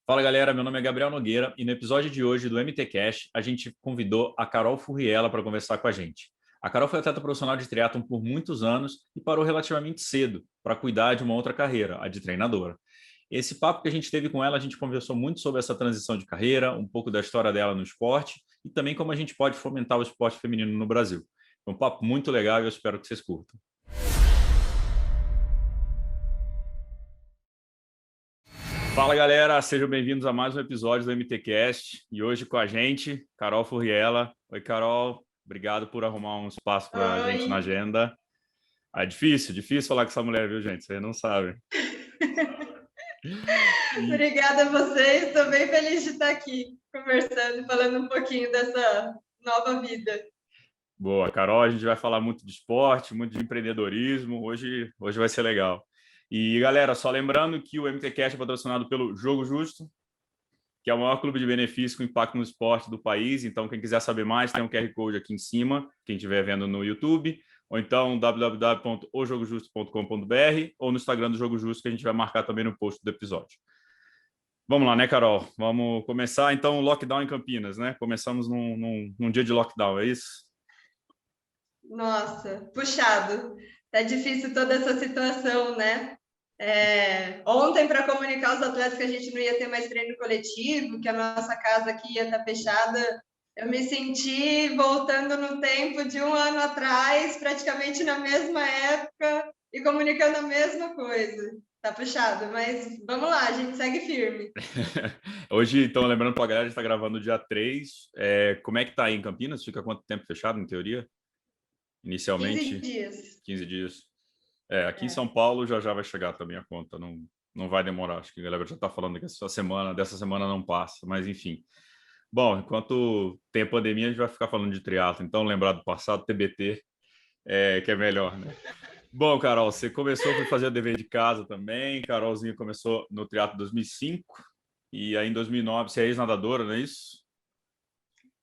Fala galera, meu nome é Gabriel Nogueira e no episódio de hoje do MT Cash a gente convidou a Carol Furriela para conversar com a gente. A Carol foi atleta profissional de triatlon por muitos anos e parou relativamente cedo para cuidar de uma outra carreira, a de treinadora. Esse papo que a gente teve com ela, a gente conversou muito sobre essa transição de carreira, um pouco da história dela no esporte e também como a gente pode fomentar o esporte feminino no Brasil. É um papo muito legal e eu espero que vocês curtam. Fala galera, sejam bem-vindos a mais um episódio do MTcast e hoje com a gente, Carol Furriela. Oi Carol, obrigado por arrumar um espaço para a gente na agenda. É difícil falar com essa mulher, viu gente? Vocês não sabem. Obrigada a vocês, estou bem feliz de estar aqui conversando, falando um pouquinho dessa nova vida. Boa, Carol, a gente vai falar muito de esporte, muito de empreendedorismo, hoje vai ser legal. E galera, só lembrando que o MTcast é patrocinado pelo Jogo Justo, que é o maior clube de benefício com impacto no esporte do país. Então, quem quiser saber mais, tem um QR Code aqui em cima, quem estiver vendo no YouTube, ou então www.ojogojusto.com.br ou no Instagram do Jogo Justo, que a gente vai marcar também no post do episódio. Vamos lá, né, Carol? Vamos começar, então, o lockdown em Campinas, né? Começamos num dia de lockdown, é isso? Nossa, puxado. Tá difícil toda essa situação, né? Ontem, para comunicar aos atletas que a gente não ia ter mais treino coletivo, que a nossa casa aqui ia estar fechada, eu me senti voltando no tempo de um ano atrás, praticamente na mesma época, e comunicando a mesma coisa. Tá puxado, mas vamos lá, a gente segue firme. Hoje, então, lembrando para a galera, a gente está gravando dia 3. Como é que tá aí em Campinas? Fica quanto tempo fechado, em teoria? Inicialmente? 15 dias. 15 dias. Aqui em São Paulo já vai chegar também a conta, não vai demorar. Acho que a galera já está falando que dessa semana não passa, mas enfim. Bom, enquanto tem a pandemia, a gente vai ficar falando de triatlo, então lembrar do passado, TBT, que é melhor, né? Bom, Carol, você começou a fazer o dever de casa também, Carolzinha começou no triatlo em 2005, e aí em 2009 você é ex-nadadora, não é isso?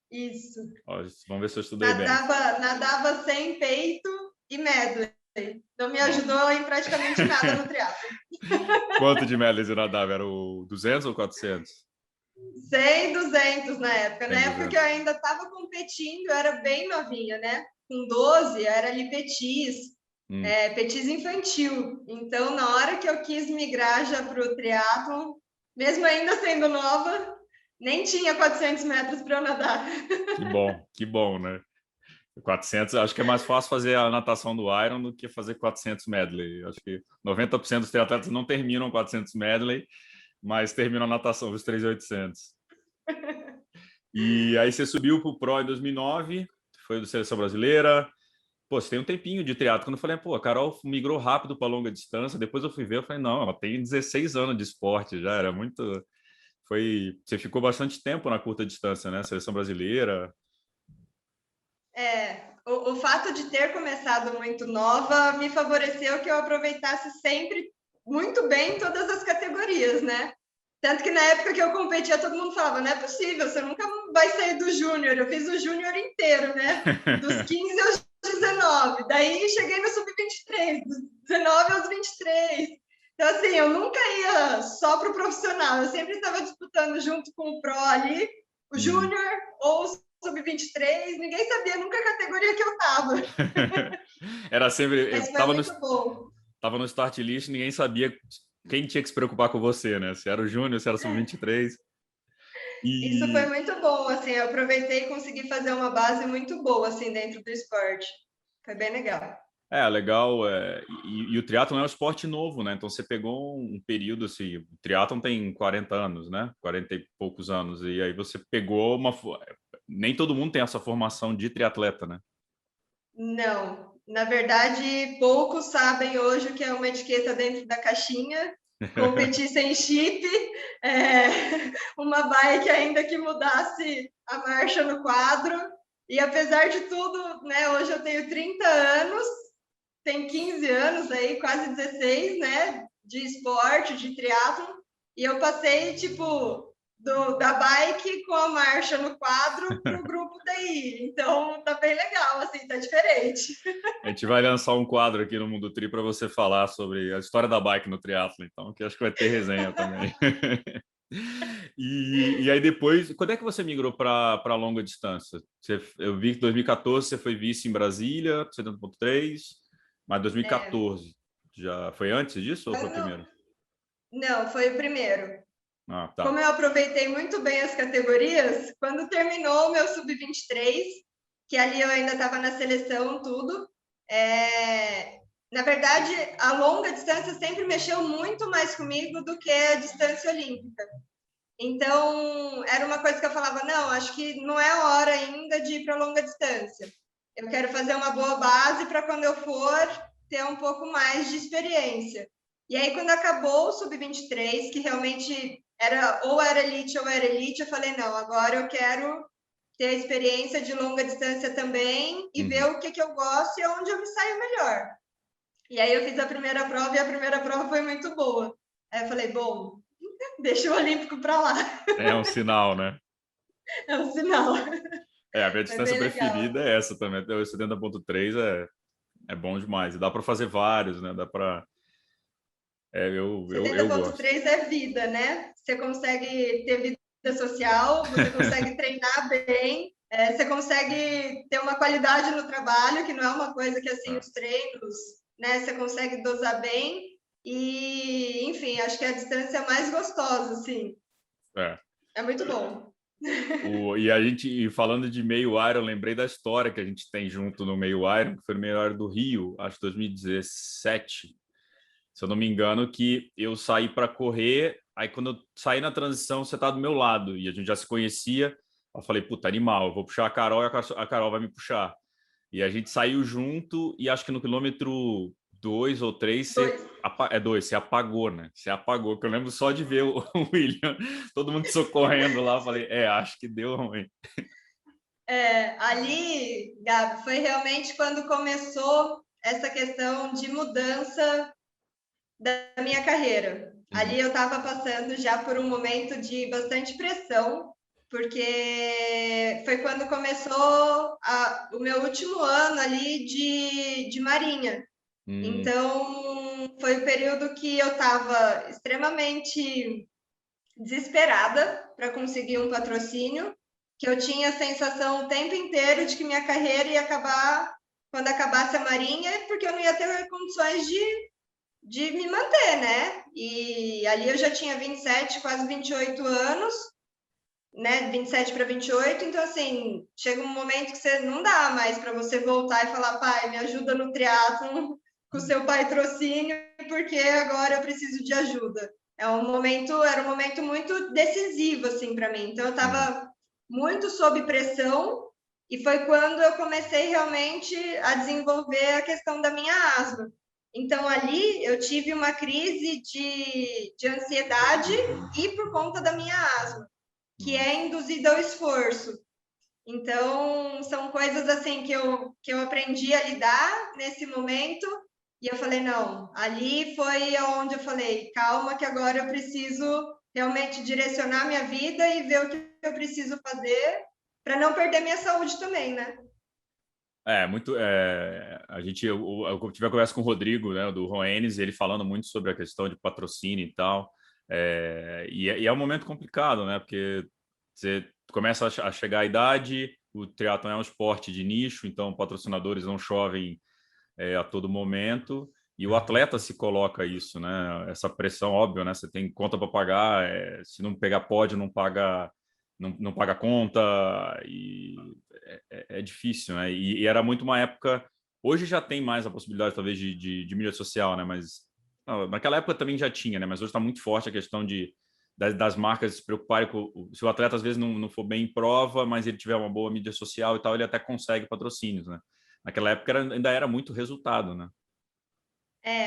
Isso. Ó, vamos ver se eu estudei bem. Nadava sem peito e medley. Não me ajudou em praticamente nada no triatlo. Quanto de medley você nadava? Era o 200 ou 400? 100, 200 na época. 100, Na época 200. que eu ainda estava competindo, eu era bem novinha, né? Com 12, era ali petis, petis infantil. Então, na hora que eu quis migrar já para o triatlo, mesmo ainda sendo nova, nem tinha 400 metros para eu nadar. Que bom, né? 400, acho que é mais fácil fazer a natação do Iron do que fazer 400 medley. Acho que 90% dos triatletas não terminam 400 medley, mas terminam a natação dos 3.800. E aí você subiu para o Pro em 2009, foi do Seleção Brasileira. Pô, você tem um tempinho de triatlo. Quando eu falei, pô, a Carol migrou rápido para longa distância, depois eu fui ver, eu falei, não, ela tem 16 anos de esporte já, era muito... Você ficou bastante tempo na curta distância, né? Seleção Brasileira. O fato de ter começado muito nova me favoreceu que eu aproveitasse sempre muito bem todas as categorias, né? Tanto que na época que eu competia, todo mundo falava, não é possível, você nunca vai sair do júnior. Eu fiz o júnior inteiro, né? Dos 15 aos 19. Daí cheguei no sub-23, dos 19 aos 23. Então, assim, eu nunca ia só para o profissional. Eu sempre estava disputando junto com o Pro ali, o júnior ou o sub-23, ninguém sabia nunca a categoria que eu tava. Era sempre... Mas foi muito bom. Tava no start list, ninguém sabia quem tinha que se preocupar com você, né? Se era o júnior, se era o sub-23. Isso foi muito bom, assim, eu aproveitei e consegui fazer uma base muito boa, assim, dentro do esporte. Foi bem legal. Legal. E o triatlon é um esporte novo, né? Então você pegou um período assim, o triatlon tem 40 anos, né? 40 e poucos anos. E aí você pegou uma... Nem todo mundo tem essa formação de triatleta, né? Não. Na verdade, poucos sabem hoje o que é uma etiqueta dentro da caixinha, competir sem chip, uma bike ainda que mudasse a marcha no quadro. E apesar de tudo, né, hoje eu tenho 30 anos, tem 15 anos aí, quase 16, né, de esporte, de triatlo, e eu passei, tipo, da bike com a marcha no quadro para o grupo daí. Então, tá bem legal, assim, tá diferente. A gente vai lançar um quadro aqui no Mundo Tri para você falar sobre a história da bike no triatlo, então, que acho que vai ter resenha também. E aí depois, quando é que você migrou para longa distância? Eu vi que em 2014 você foi vice em Brasília, 70.3, mas É, 2014 já foi antes disso ou foi quando... primeiro? Não, foi o primeiro. Ah, Como tá. eu aproveitei muito bem as categorias, quando terminou o meu sub-23, que ali eu ainda estava na seleção, tudo, na verdade, a longa distância sempre mexeu muito mais comigo do que a distância olímpica. Então, era uma coisa que eu falava, não, acho que não é hora ainda de ir para longa distância. Eu quero fazer uma boa base para quando eu for ter um pouco mais de experiência. E aí, quando acabou o sub-23, que realmente era elite ou era elite, eu falei, não, agora eu quero ter a experiência de longa distância também e ver Uhum. o que, que eu gosto e onde eu me saio melhor. E aí eu fiz a primeira prova e a primeira prova foi muito boa. Aí eu falei, bom, deixa o Olímpico para lá. É um sinal, né? É um sinal. É, a minha Foi distância bem legal. preferida é essa também. O 70.3 é bom demais. E dá para fazer vários, né? Dá para. Eu gosto. 70,3 é vida, né? Você consegue ter vida social, você consegue treinar bem, você consegue ter uma qualidade no trabalho, que não é uma coisa que assim É, os treinos, né? Você consegue dosar bem e, enfim, acho que é a distância mais gostosa, assim. é. É muito bom. E a gente, e falando de meio Iron, eu lembrei da história que a gente tem junto no meio Iron, que foi no meio Iron do Rio, acho que 2017, se eu não me engano, que eu saí para correr, aí quando eu saí na transição, você tá do meu lado, e a gente já se conhecia, eu falei, puta, animal, eu vou puxar a Carol e a Carol vai me puxar. E a gente saiu junto, e acho que no quilômetro 2 ou 3, você... Dois. É 2, você apagou, né? Você apagou, que eu lembro só de ver o William, todo mundo socorrendo lá. Eu falei, acho que deu ruim. Ali, Gabi, foi realmente quando começou essa questão de mudança da minha carreira. Uhum. Ali eu estava passando já por um momento de bastante pressão, porque foi quando começou o meu último ano ali de Marinha. Hum, Então, foi o período que eu estava extremamente desesperada para conseguir um patrocínio, que eu tinha a sensação o tempo inteiro de que minha carreira ia acabar quando acabasse a Marinha, porque eu não ia ter condições de me manter, né? E ali eu já tinha 27, quase 28 anos, né? 27 para 28, então assim, chega um momento que você não dá mais para você voltar e falar, pai, me ajuda no triatlon com seu patrocínio, porque agora eu preciso de ajuda. Era um momento muito decisivo assim para mim. Então eu uhum. estava muito sob pressão e foi quando eu comecei realmente a desenvolver a questão da minha asma. Então, ali eu tive uma crise de ansiedade e por conta da minha asma, que é Nossa. induzida ao esforço. Então, são coisas assim que eu aprendi a lidar nesse momento. E eu falei, não, ali foi onde eu falei, calma, que agora eu preciso realmente direcionar minha vida e ver o que eu preciso fazer para não perder minha saúde também, né? Muito. A gente, eu tive a conversa com o Rodrigo, né, do Roenes, ele falando muito sobre a questão de patrocínio e tal. E é um momento complicado, né? Porque você começa a chegar à idade, o triatlon é um esporte de nicho, então patrocinadores não chovem a todo momento. E o atleta se coloca isso, né? Essa pressão, óbvio, né? Você tem conta para pagar, se não pegar pódio, não paga conta, e é difícil, né? E era muito uma época. Hoje já tem mais a possibilidade, talvez, de mídia social, né? Mas não, naquela época também já tinha, né? Mas hoje está muito forte a questão das marcas se preocuparem com. Se o atleta às vezes não for bem em prova, mas ele tiver uma boa mídia social e tal, ele até consegue patrocínios, né? Naquela época ainda era muito resultado, né?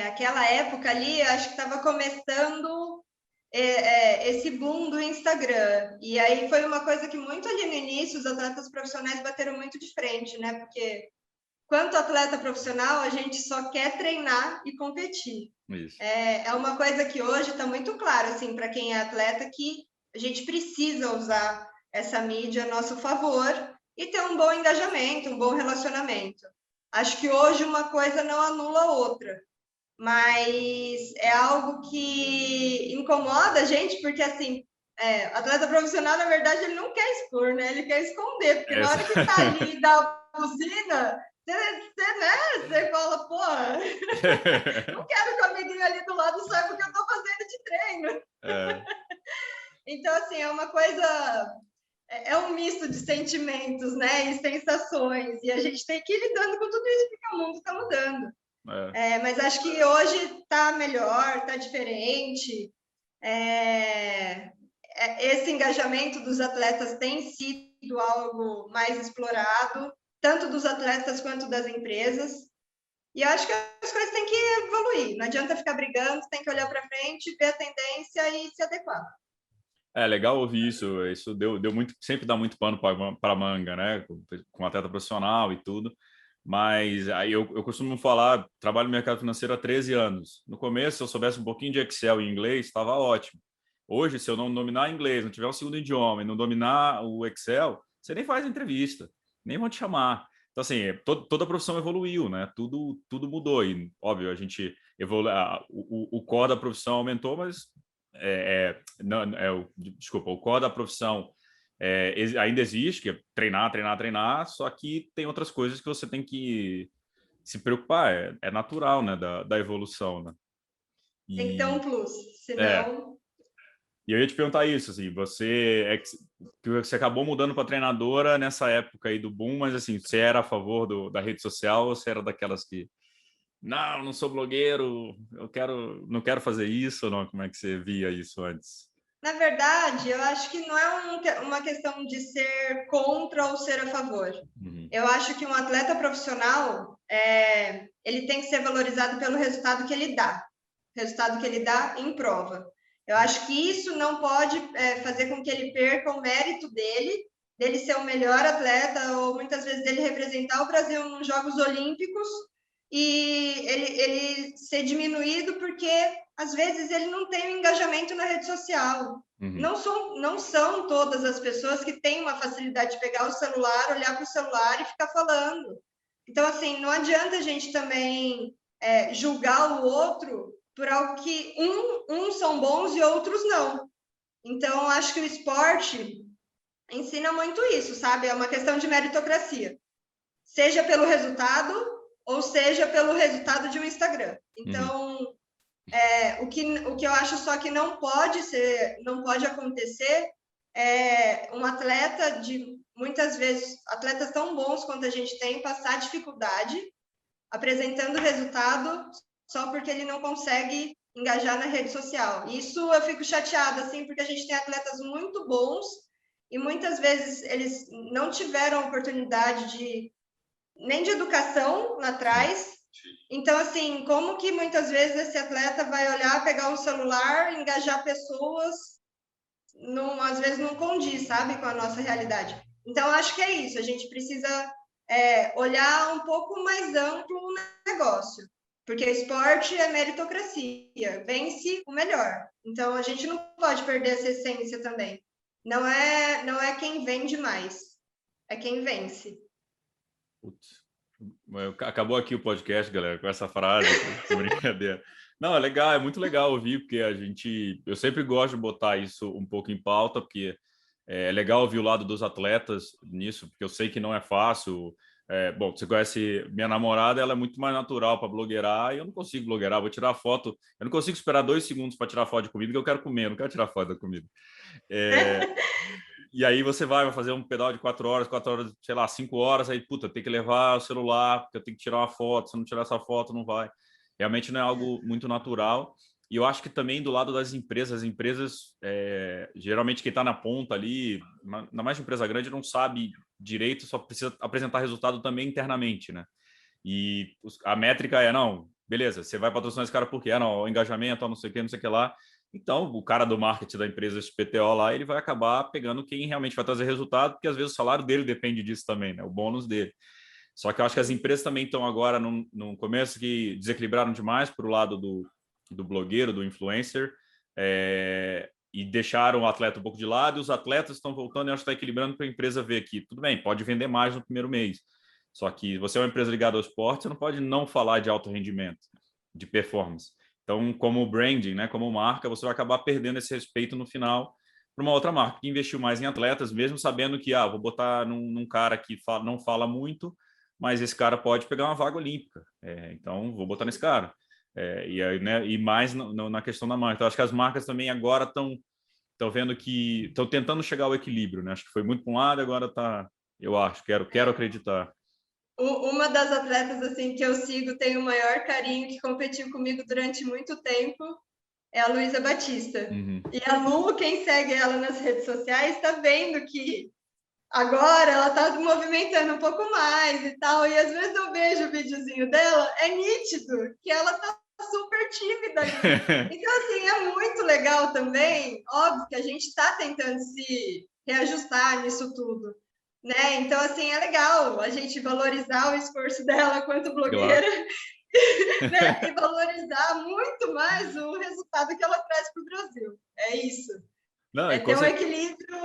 Aquela época ali, acho que estava começando esse boom do Instagram. E aí foi uma coisa que muito ali no início os atletas profissionais bateram muito de frente, né? Porque quanto atleta profissional, a gente só quer treinar e competir. Isso. É uma coisa que hoje está muito claro, assim, para quem é atleta, que a gente precisa usar essa mídia a nosso favor e ter um bom engajamento, um bom relacionamento. Acho que hoje uma coisa não anula a outra, mas é algo que incomoda a gente, porque assim, atleta profissional, na verdade, ele não quer expor, né? Ele quer esconder, porque na hora que tá ali e dá a buzina, você fala, pô, não quero que o amiguinho ali do lado saiba o que eu tô fazendo de treino. Então, assim, é uma coisa, é um misto de sentimentos, né, e sensações, e a gente tem que ir lidando com tudo isso, porque o mundo está mudando. Mas acho que hoje está melhor, está diferente. Esse engajamento dos atletas tem sido algo mais explorado, tanto dos atletas quanto das empresas. E eu acho que as coisas têm que evoluir. Não adianta ficar brigando, tem que olhar para frente, ver a tendência e se adequar. Legal ouvir isso. Isso deu muito, sempre dá muito pano para manga, né? Com atleta profissional e tudo. Mas aí eu costumo falar, trabalho no mercado financeiro há 13 anos. No começo, se eu soubesse um pouquinho de Excel e inglês, estava ótimo. Hoje, se eu não dominar inglês, não tiver um segundo idioma e não dominar o Excel, você nem faz entrevista, nem vão te chamar. Então, assim, toda a profissão evoluiu, né? Tudo mudou. E, óbvio, a gente evolui, o core da profissão aumentou, mas desculpa, o core da profissão ainda existe, que é treinar, só que tem outras coisas que você tem que se preocupar, é natural, né, da evolução, né? Tem que ter um plus, senão... E eu ia te perguntar isso, assim, você acabou mudando para treinadora nessa época aí do boom, mas assim, você era a favor da rede social ou você era daquelas que não sou blogueiro, não quero fazer isso, não? Como é que você via isso antes? Na verdade, eu acho que não é uma questão de ser contra ou ser a favor. Uhum. Eu acho que um atleta profissional, ele tem que ser valorizado pelo resultado que ele dá. Resultado que ele dá em prova. Eu acho que isso não pode fazer com que ele perca o mérito dele ser o melhor atleta, ou muitas vezes dele representar o Brasil nos Jogos Olímpicos, e ele ser diminuído porque, às vezes, ele não tem um engajamento na rede social. Uhum. Não são todas as pessoas que têm uma facilidade de pegar o celular, olhar para o celular e ficar falando. Então, assim, não adianta a gente também julgar o outro por algo que uns são bons e outros não. Então, acho que o esporte ensina muito isso, sabe? É uma questão de meritocracia. Seja pelo resultado ou seja pelo resultado de um Instagram. Então, o que eu acho só que não pode acontecer é um atleta muitas vezes, atletas tão bons quanto a gente tem, passar dificuldade apresentando resultado só porque ele não consegue engajar na rede social. Isso eu fico chateada, assim, porque a gente tem atletas muito bons e muitas vezes eles não tiveram oportunidade nem de educação lá atrás. Então, assim, como que muitas vezes esse atleta vai olhar, pegar um celular, engajar pessoas, às vezes não condiz, sabe, com a nossa realidade. Então, acho que é isso, a gente precisa olhar um pouco mais amplo o negócio, porque o esporte é meritocracia, vence o melhor. Então, a gente não pode perder essa essência também. Não é quem vende mais, é quem vence. Putz. Acabou aqui o podcast, galera, com essa frase, que brincadeira. Não, é legal, é muito legal ouvir, porque eu sempre gosto de botar isso um pouco em pauta, porque é legal ouvir o lado dos atletas nisso, porque eu sei que não é fácil. Bom, você conhece minha namorada, ela é muito mais natural para blogueirar, e eu não consigo blogueirar, vou tirar foto, eu não consigo esperar 2 segundos para tirar foto de comida, que eu quero comer, eu não quero tirar foto da comida. E aí você vai fazer um pedal de 4 horas, sei lá, 5 horas, aí, puta, tem que levar o celular, porque eu tenho que tirar uma foto, se não tirar essa foto, não vai. Realmente não é algo muito natural. E eu acho que também do lado das empresas, geralmente quem está na ponta ali, na mais de empresa grande, não sabe direito, só precisa apresentar resultado também internamente, né? E a métrica não, beleza, você vai patrocinar esse cara por quê? Não, o engajamento, não sei o que lá. Então, o cara do marketing da empresa XPTO lá, ele vai acabar pegando quem realmente vai trazer resultado, porque às vezes o salário dele depende disso também, né? O bônus dele. Só que eu acho que as empresas também estão agora no começo que desequilibraram demais para o lado do blogueiro, do influencer, e deixaram o atleta um pouco de lado, e os atletas estão voltando e acho que está equilibrando para a empresa ver que, tudo bem, pode vender mais no primeiro mês. Só que você é uma empresa ligada ao esporte, você não pode não falar de alto rendimento, de performance. Então, como branding, né, como marca, você vai acabar perdendo esse respeito no final, para uma outra marca que investiu mais em atletas, mesmo sabendo que vou botar num cara que não fala muito, mas esse cara pode pegar uma vaga olímpica. Então, vou botar nesse cara. E aí, né, e mais na questão da marca. Então, acho que as marcas também agora estão vendo que estão tentando chegar ao equilíbrio, né? Acho que foi muito para um lado, agora está, eu acho, quero acreditar. Uma das atletas assim que eu sigo, tenho o maior carinho, que competiu comigo durante muito tempo, é a Luísa Batista. Uhum. E a Lu, quem segue ela nas redes sociais, está vendo que agora ela está movimentando um pouco mais e tal. E às vezes eu vejo o videozinho dela, é nítido que ela está super tímida ali. Então, assim, é muito legal também. Óbvio que a gente está tentando se reajustar nisso tudo, né? Então, assim, é legal a gente valorizar o esforço dela quanto blogueira, Claro. né? E valorizar muito mais o resultado que ela traz para o Brasil. É isso. Não, É ter um equilíbrio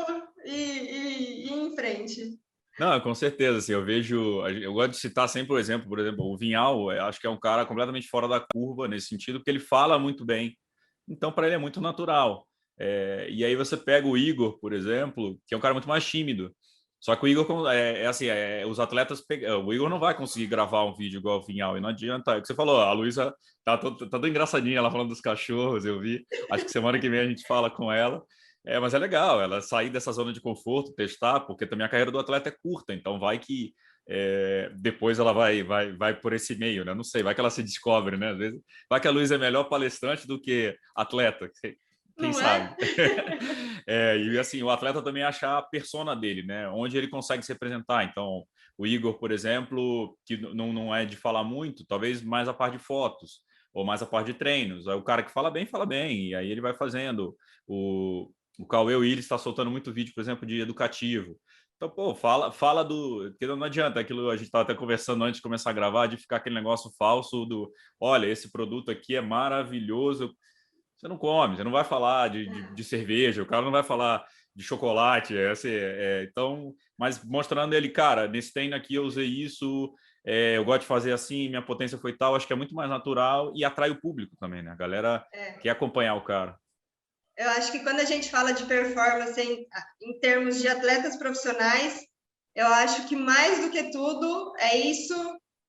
e ir em frente. Não, com certeza. Assim, eu gosto de citar sempre o exemplo, por exemplo, o Vinhal, acho que é um cara completamente fora da curva nesse sentido, porque ele fala muito bem. Então, para ele é muito natural. E aí você pega o Igor, por exemplo, que é um cara muito mais tímido. Só que o Igor assim, os atletas o Igor não vai conseguir gravar um vídeo igual o Vinhal, e não adianta. É o que você falou, a Luísa tá toda engraçadinha ela falando dos cachorros, eu vi. Acho que semana que vem a gente fala com ela. Mas é legal ela sair dessa zona de conforto, testar, porque também a carreira do atleta é curta, então vai que depois ela vai por esse meio, né? Não sei, vai que ela se descobre, né? Às vezes, vai que a Luísa é melhor palestrante do que atleta, quem Não sabe? é? E assim, o atleta também achar a persona dele, né? Onde ele consegue se representar. Então, o Igor, por exemplo, que não é de falar muito, talvez mais a parte de fotos ou mais a parte de treinos. Aí o cara que fala bem, e aí ele vai fazendo. O Cauê Willis está soltando muito vídeo, por exemplo, de educativo. Então, pô, fala do. Porque não adianta aquilo, a gente estava até conversando antes de começar a gravar, de ficar aquele negócio falso do olha, esse produto aqui é maravilhoso. Você não come, você não vai falar de cerveja, o cara não vai falar de chocolate, então, mas mostrando ele, cara, nesse treino aqui eu usei isso, eu gosto de fazer assim, minha potência foi tal, acho que é muito mais natural e atrai o público também, né? A galera quer acompanhar o cara. Eu acho que quando a gente fala de performance em termos de atletas profissionais, eu acho que mais do que tudo é isso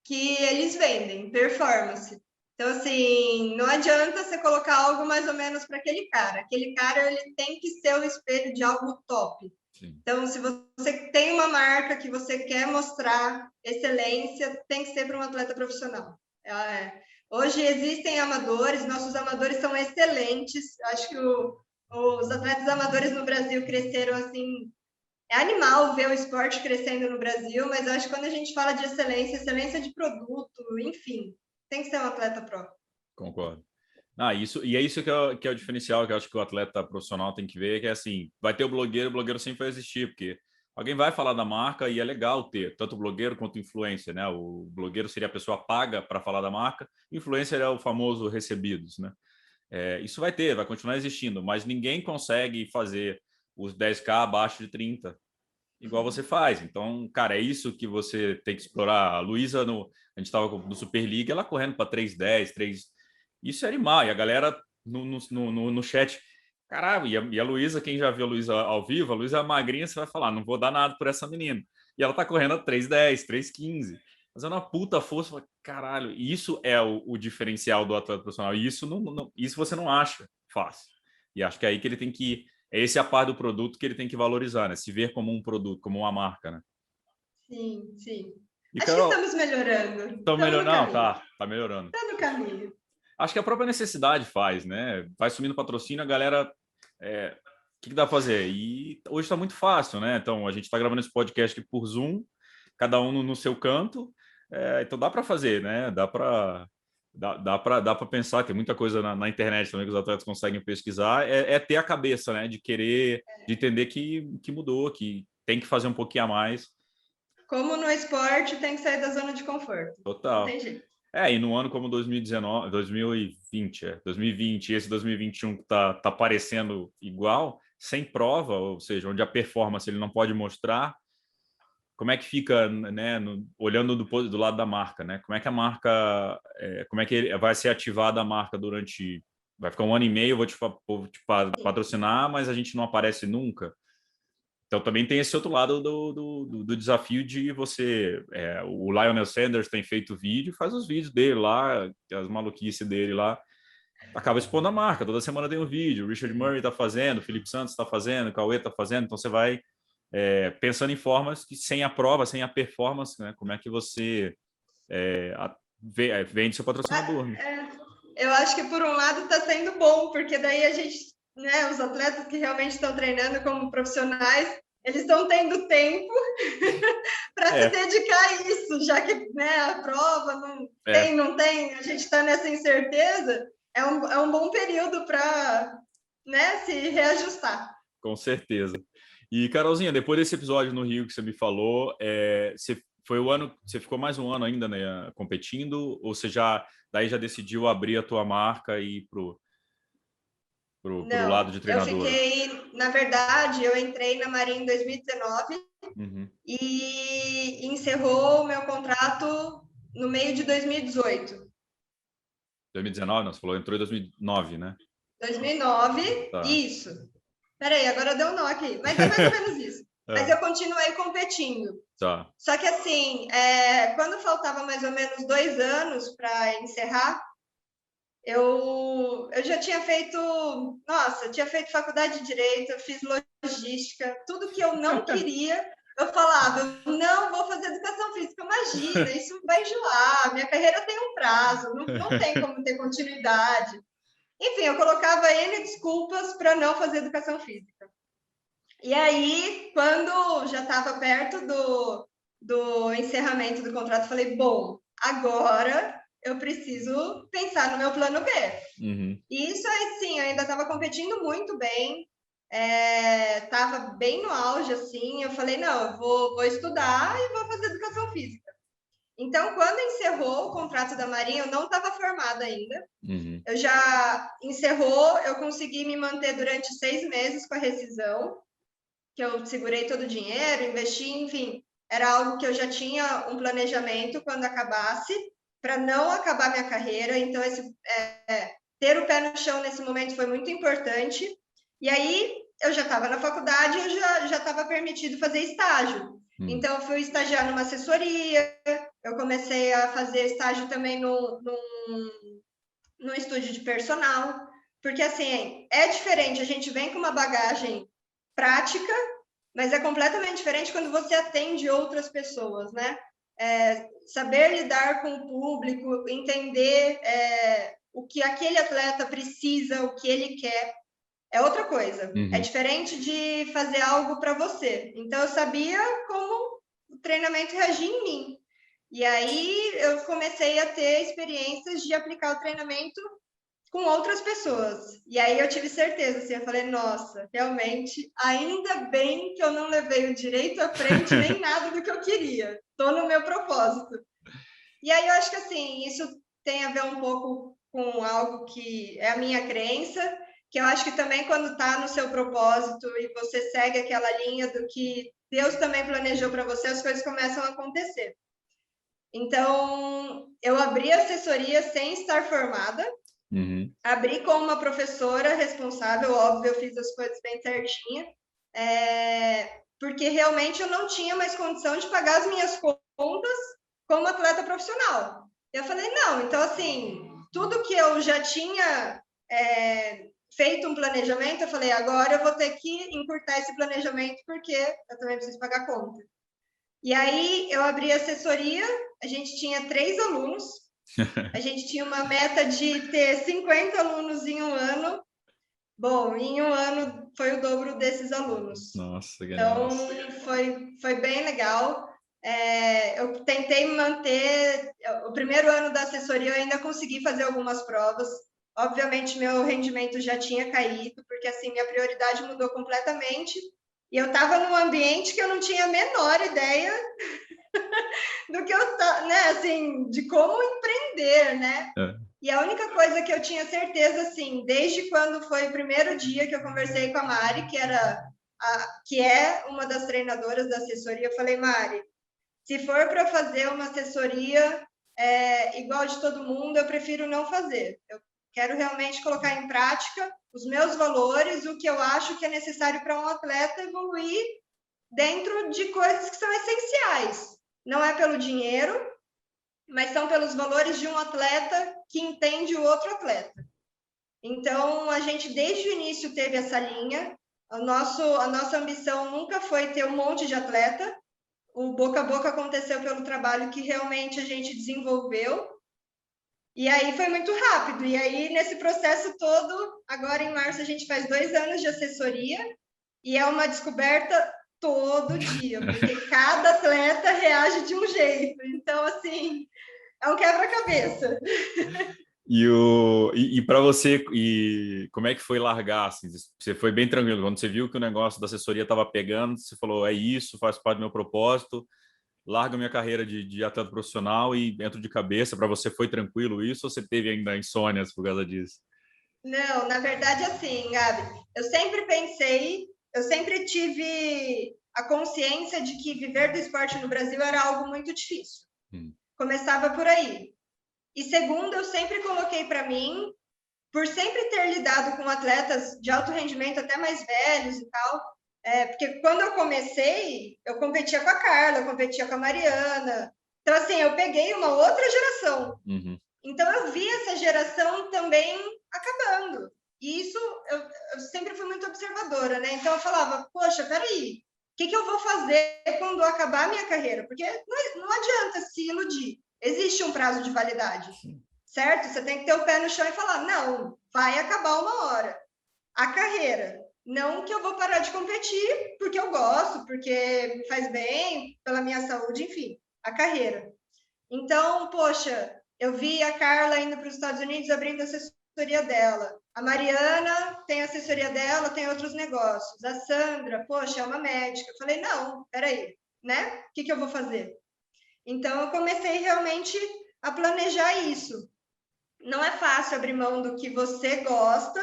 que eles vendem, performance. Então, assim, não adianta você colocar algo mais ou menos para aquele cara. Aquele cara, ele tem que ser o espelho de algo top. Sim. Então, se você tem uma marca que você quer mostrar excelência, tem que ser para um atleta profissional. Hoje existem amadores, nossos amadores são excelentes. Acho que os atletas amadores no Brasil cresceram assim. É animal ver o esporte crescendo no Brasil, mas eu acho que quando a gente fala de excelência, excelência de produto, enfim, tem que ser um atleta próprio. Concordo. E é isso que é o diferencial que eu acho que o atleta profissional tem que ver, que é assim, vai ter o blogueiro sempre vai existir, porque alguém vai falar da marca e é legal ter tanto o blogueiro quanto o influencer, né? O blogueiro seria a pessoa paga para falar da marca, o influencer é o famoso recebidos, né? Isso vai continuar existindo, mas ninguém consegue fazer os 10K abaixo de 30, igual você faz. Então, cara, é isso que você tem que explorar. A Luísa, a gente estava no Super League, ela correndo para 3:10, 3. Isso é animal. E a galera no chat, caralho, e a Luísa, quem já viu a Luísa ao vivo, a Luísa é magrinha, você vai falar, não vou dar nada por essa menina. E ela tá correndo a 3:10, 3:15, fazendo uma puta força. Caralho, isso é o diferencial do atleta profissional. E isso você não acha fácil. E acho que é aí que ele tem que. Esse é a parte do produto que ele tem que valorizar, né? Se ver como um produto, como uma marca, né? Sim, sim. E, Acho que Carol, estamos melhorando. estão Estamos melhorando? no Não, caminho. tá melhorando. Está no caminho. Acho que a própria necessidade faz, né? Vai sumindo patrocínio, a galera. O que dá para fazer? E hoje está muito fácil, né? Então, a gente está gravando esse podcast aqui por Zoom, cada um no seu canto. Então, dá para fazer, né? Dá para pensar, tem muita coisa na internet também que os atletas conseguem pesquisar. Ter a cabeça, né? De querer, de entender que mudou, que tem que fazer um pouquinho a mais. Como no esporte, tem que sair da zona de conforto. Total. Não tem jeito. E no ano como 2019, 2020, esse 2021 que tá parecendo igual, sem prova, ou seja, onde a performance ele não pode mostrar, como é que fica, né, olhando do lado da marca, né? Como é que a marca, como é que vai ser ativada a marca durante vai ficar 1 ano e meio, vou te patrocinar, mas a gente não aparece nunca. Então também tem esse outro lado do desafio de você... o Lionel Sanders tem feito vídeo, faz os vídeos dele lá, as maluquices dele lá, acaba expondo a marca, toda semana tem um vídeo, o Richard Murray está fazendo, o Felipe Santos está fazendo, o Cauê está fazendo, então você vai pensando em formas que sem a prova, sem a performance, né, como é que você vende seu patrocinador. Né? Eu acho que por um lado está sendo bom, porque daí a gente, né, os atletas que realmente estão treinando como profissionais, eles estão tendo tempo para se dedicar a isso, já que, né, a prova não tem, a gente está nessa incerteza, é um bom período para, né, se reajustar. Com certeza. E, Carolzinha, depois desse episódio no Rio que você me falou, você ficou mais um ano ainda, né, competindo, ou você daí já decidiu abrir a tua marca e ir pro lado de treinadora? Na verdade, eu entrei na Marinha em 2019 e encerrou o meu contrato no meio de 2018. 2019? Não, você falou entrou em 2009, né? 2009, tá. Isso. Peraí, agora deu um nó aqui, mas é mais ou menos isso. Mas eu continuei competindo. Tá. Só que assim, quando faltava mais ou menos 2 anos para encerrar, eu já tinha feito, tinha feito faculdade de Direito, eu fiz logística, tudo que eu não queria, eu falava, não vou fazer educação física, imagina, isso vai enjoar, minha carreira tem um prazo, não tem como ter continuidade. Enfim, eu colocava N desculpas para não fazer educação física. E aí, quando já estava perto do encerramento do contrato, falei, bom, agora eu preciso pensar no meu plano B. E isso aí, sim, eu ainda estava competindo muito bem, estava bem no auge, assim, eu falei, não, eu vou estudar e vou fazer educação física. Então, quando encerrou o contrato da Marinha, eu não estava formada ainda. Eu já encerrou, eu consegui me manter durante 6 meses com a rescisão, que eu segurei todo o dinheiro, investi, enfim, era algo que eu já tinha um planejamento quando acabasse, para não acabar minha carreira. Então, ter o pé no chão nesse momento foi muito importante. E aí, eu já estava na faculdade, eu já estava permitido fazer estágio. Então, eu fui estagiar numa assessoria, eu comecei a fazer estágio também no estúdio de personal, porque, assim, é diferente, a gente vem com uma bagagem prática, mas é completamente diferente quando você atende outras pessoas, né? Saber lidar com o público, entender o que aquele atleta precisa, o que ele quer, é outra coisa. É diferente de fazer algo para você. Então, eu sabia como o treinamento reagia em mim. E aí, eu comecei a ter experiências de aplicar o treinamento com outras pessoas. E aí eu tive certeza, assim, eu falei, nossa, realmente, ainda bem que eu não levei o direito à frente nem nada do que eu queria. Estou no meu propósito. E aí eu acho que, assim, isso tem a ver um pouco com algo que é a minha crença, que eu acho que também quando está no seu propósito e você segue aquela linha do que Deus também planejou para você, as coisas começam a acontecer. Então, eu abri assessoria sem estar formada, abri como uma professora responsável, óbvio, eu fiz as coisas bem certinha, porque realmente eu não tinha mais condição de pagar as minhas contas como atleta profissional. Eu falei, não, então assim, tudo que eu já tinha feito um planejamento, eu falei, agora eu vou ter que encurtar esse planejamento porque eu também preciso pagar conta. E aí eu abri a assessoria, a gente tinha 3 alunos, a gente tinha uma meta de ter 50 alunos em um ano. Bom, em um ano foi o dobro desses alunos. Nossa, que então, foi bem legal. Eu tentei manter... O primeiro ano da assessoria eu ainda consegui fazer algumas provas. Obviamente, meu rendimento já tinha caído, porque assim, minha prioridade mudou completamente. E eu estava num ambiente que eu não tinha a menor ideia do que eu, né, assim, de como empreender, né? E a única coisa que eu tinha certeza, assim, desde quando foi o primeiro dia que eu conversei com a Mari, que é uma das treinadoras da assessoria, eu falei, Mari, se for para fazer uma assessoria igual de todo mundo, eu prefiro não fazer. Quero realmente colocar em prática os meus valores, o que eu acho que é necessário para um atleta evoluir dentro de coisas que são essenciais. Não é pelo dinheiro, mas são pelos valores de um atleta que entende o outro atleta. Então, a gente, desde o início, teve essa linha. A nossa ambição nunca foi ter um monte de atleta. O boca a boca aconteceu pelo trabalho que realmente a gente desenvolveu. E aí foi muito rápido. E aí, nesse processo todo, agora em março, a gente faz 2 anos de assessoria. E é uma descoberta todo dia, porque cada atleta reage de um jeito. Então, assim, é um quebra-cabeça. E para você, como é que foi largar? Assim, você foi bem tranquilo. Quando você viu que o negócio da assessoria estava pegando, você falou, é isso, faz parte do meu propósito, largo minha carreira de atleta profissional e entro de cabeça. Para você foi tranquilo isso ou você teve ainda insônias por causa disso? Não, na verdade, assim, Gabi, eu sempre tive a consciência de que viver do esporte no Brasil era algo muito difícil. Começava por aí. E segundo, eu sempre coloquei para mim, por sempre ter lidado com atletas de alto rendimento, até mais velhos e tal, porque quando eu comecei, eu competia com a Carla, eu competia com a Mariana. Então, assim, eu peguei uma outra geração. Então, eu vi essa geração também acabando. E isso, eu sempre fui muito observadora, né? Então, eu falava, poxa, peraí, o que eu vou fazer quando acabar a minha carreira? Porque não adianta se iludir. Existe um prazo de validade, certo? Você tem que ter o pé no chão e falar, não, vai acabar uma hora. A carreira, não que eu vou parar de competir porque eu gosto, porque me faz bem, pela minha saúde, enfim, a carreira. Então, poxa, eu vi a Carla indo para os Estados Unidos abrindo a assessoria dela. A Mariana tem a assessoria dela, tem outros negócios. A Sandra, poxa, é uma médica. Eu falei, não, peraí, né? O que eu vou fazer? Então, eu comecei realmente a planejar isso. Não é fácil abrir mão do que você gosta,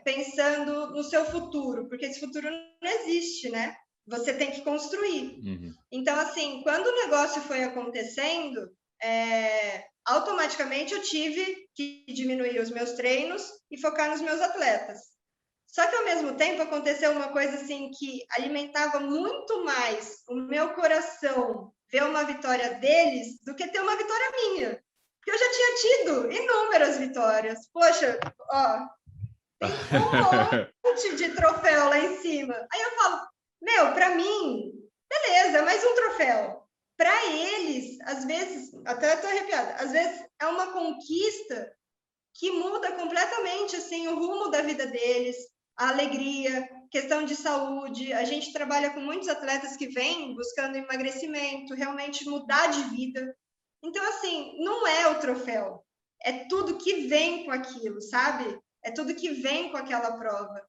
pensando no seu futuro, porque esse futuro não existe, né? Você tem que construir. Então, assim, quando o negócio foi acontecendo, automaticamente eu tive que diminuir os meus treinos e focar nos meus atletas. Só que, ao mesmo tempo, aconteceu uma coisa assim que alimentava muito mais o meu coração ver uma vitória deles do que ter uma vitória minha. Porque eu já tinha tido inúmeras vitórias. Poxa, ó, tem um monte de troféu lá em cima. Aí eu falo, para mim, beleza, mais um troféu. Para eles, às vezes, até estou arrepiada, às vezes é uma conquista que muda completamente assim, o rumo da vida deles, a alegria, questão de saúde. A gente trabalha com muitos atletas que vêm buscando emagrecimento, realmente mudar de vida. Então, assim, não é o troféu, é tudo que vem com aquilo, sabe? É tudo que vem com aquela prova.